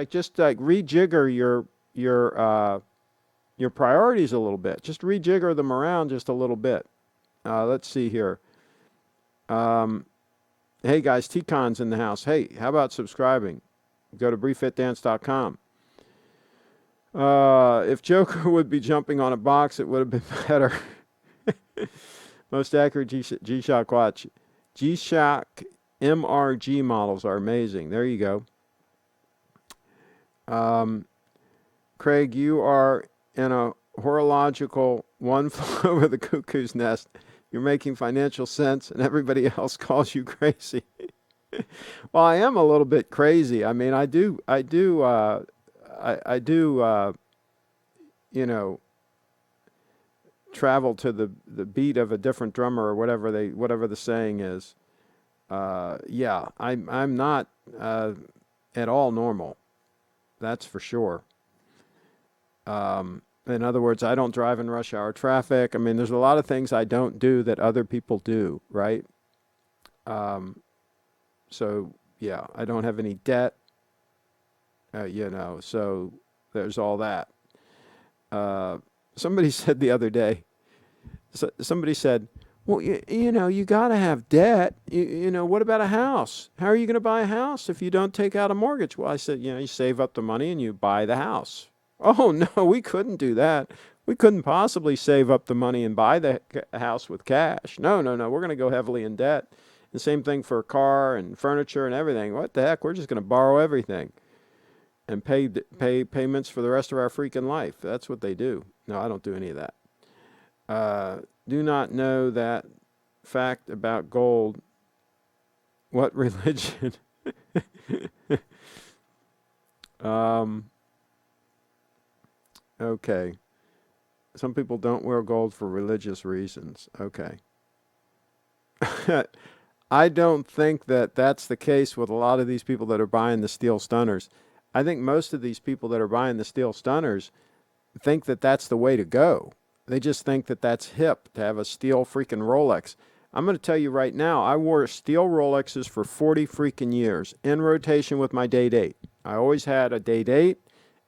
just rejigger your priorities a little bit. Just rejigger them around just a little bit. Let's see here. Hey guys, T-Con's in the house. Hey, how about subscribing? Go to brieffitdance.com. If Joker would be jumping on a box, it would have been better. Most accurate G-Shock watch. G-Shock MRG models are amazing. There you go. Craig, you are in a horological one flew over the cuckoo's nest. You're making financial sense, and everybody else calls you crazy. Well, I am a little bit crazy. I mean, I do, travel to the beat of a different drummer or whatever the saying is. Yeah, I'm not at all normal. That's for sure. In other words, I don't drive in rush hour traffic. I mean, there's a lot of things I don't do that other people do, right? So yeah, I don't have any debt, so there's all that. Somebody said the other day, somebody said, well, you got to have debt. What about a house? How are you going to buy a house if you don't take out a mortgage? Well, I said, you save up the money and you buy the house. Oh, no, we couldn't do that. We couldn't possibly save up the money and buy the house with cash. No. We're going to go heavily in debt. The same thing for a car and furniture and everything. What the heck? We're just going to borrow everything and pay payments for the rest of our freaking life. That's what they do. No, I don't do any of that. Do not know that fact about gold. What religion? Okay. Some people don't wear gold for religious reasons. Okay. I don't think that that's the case with a lot of these people that are buying the steel stunners. I think most of these people that are buying the steel stunners think that that's the way to go. They just think that that's hip to have a steel freaking Rolex. I'm going to tell you right now, I wore steel Rolexes for 40 freaking years in rotation with my day date. I always had a day date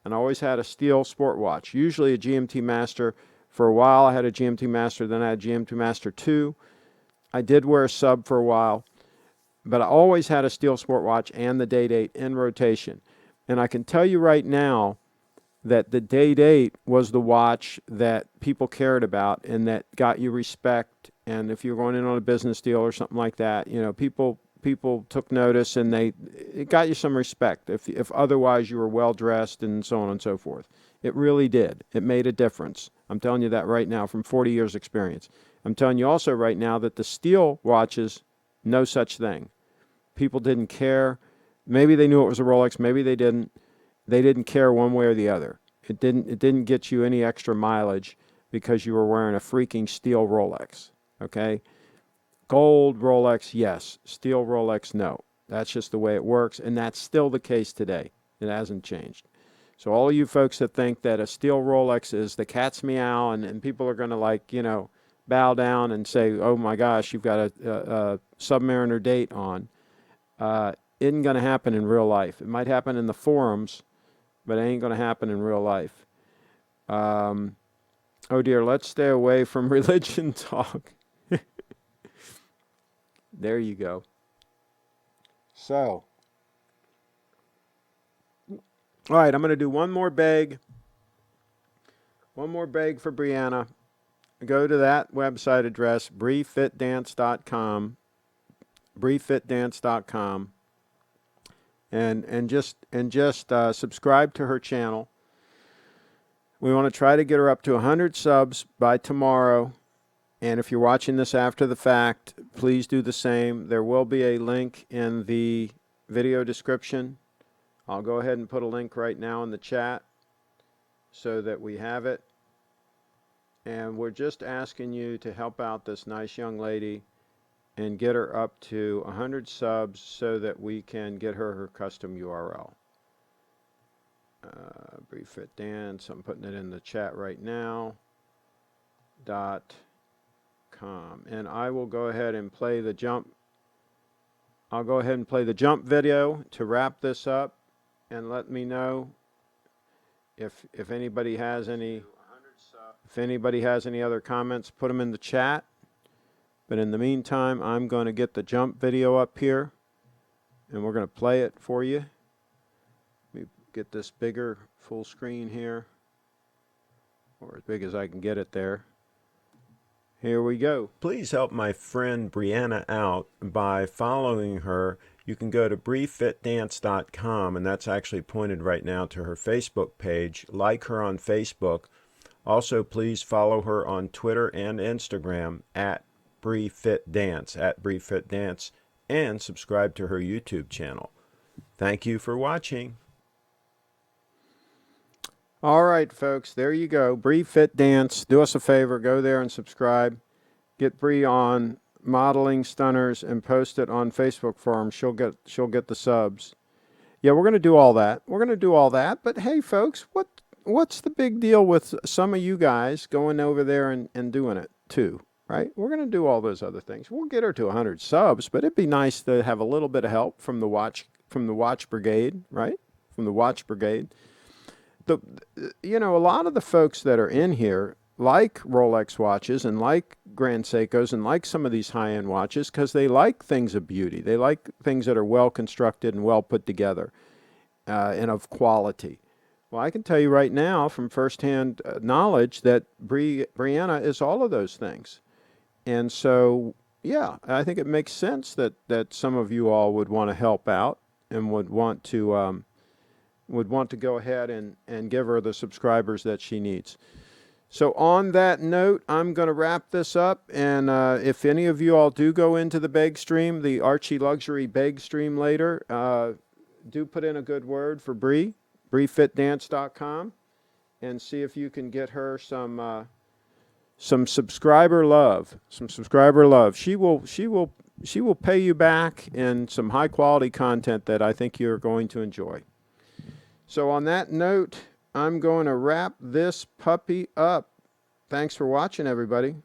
and I always had a steel sport watch, usually a GMT Master. For a while I had a GMT Master, then I had a GMT Master 2. I did wear a sub for a while, but I always had a Steel Sport watch and the Date 8 in rotation. And I can tell you right now that the Date 8 was the watch that people cared about and that got you respect. And if you're going in on a business deal or something like that, you know, people took notice, and it got you some respect if otherwise you were well dressed and so on and so forth. It really did. It made a difference. I'm telling you that right now from 40 years experience. I'm telling you also right now that the steel watches, no such thing. People didn't care. Maybe they knew it was a Rolex, maybe they didn't. They didn't care one way or the other. It didn't get you any extra mileage because you were wearing a freaking steel Rolex. Okay? Gold Rolex, yes. Steel Rolex, no. That's just the way it works, and that's still the case today. It hasn't changed. So all of you folks that think that a steel Rolex is the cat's meow, and people are going to, like, you know, bow down and say, oh my gosh, you've got a Submariner date on, isn't going to happen in real life. It might happen in the forums, but it ain't going to happen in real life. Oh dear, let's stay away from religion talk. There you go. So, all right, I'm going to do one more bag. One more bag for Brianna. Go to that website address, briefitdance.com, briefitdance.com, and just subscribe to her channel. We want to try to get her up to 100 subs by tomorrow. And if you're watching this after the fact, please do the same. There will be a link in the video description. I'll go ahead and put a link right now in the chat so that we have it. And we're just asking you to help out this nice young lady and get her up to 100 subs so that we can get her custom URL. Brief Fit Dance, I'm putting it in the chat right now. .com. And I will go ahead and play the jump. I'll go ahead and play the jump video to wrap this up, and let me know if anybody has any other comments. Put them in the chat. But in the meantime, I'm going to get the jump video up here, and we're going to play it for you. Let me get this bigger full screen here, or as big as I can get it there. Here we go. Please help my friend Brianna out by following her. You can go to briefitdance.com, and that's actually pointed right now to her Facebook page. Like her on Facebook. Also, please follow her on Twitter and Instagram at briefitdance, and subscribe to her YouTube channel. Thank you for watching. All right, folks, there you go. Bree Fit Dance. Do us a favor, go there and subscribe. Get Bree on Modeling Stunners and post it on Facebook for them. She'll get the subs. Yeah, we're going to do all that. But hey, folks, what's the big deal with some of you guys going over there and doing it too? Right? We're going to do all those other things. We'll get her to 100 subs, but it'd be nice to have a little bit of help from the watch brigade, right? From the watch brigade. You know, a lot of the folks that are in here like Rolex watches and like Grand Seikos and like some of these high-end watches because they like things of beauty. They like things that are well constructed and well put together and of quality. Well, I can tell you right now from firsthand knowledge that Brianna is all of those things. And so, yeah, I think it makes sense that some of you all would want to help out and would want to go ahead and give her the subscribers that she needs. So on that note, I'm going to wrap this up. And if any of you all do go into the beg stream, the Archie Luxury beg stream later, do put in a good word for Bree, briefitdance.com, and see if you can get her some subscriber love. She will pay you back in some high quality content that I think you're going to enjoy. So on that note, I'm going to wrap this puppy up. Thanks for watching, everybody.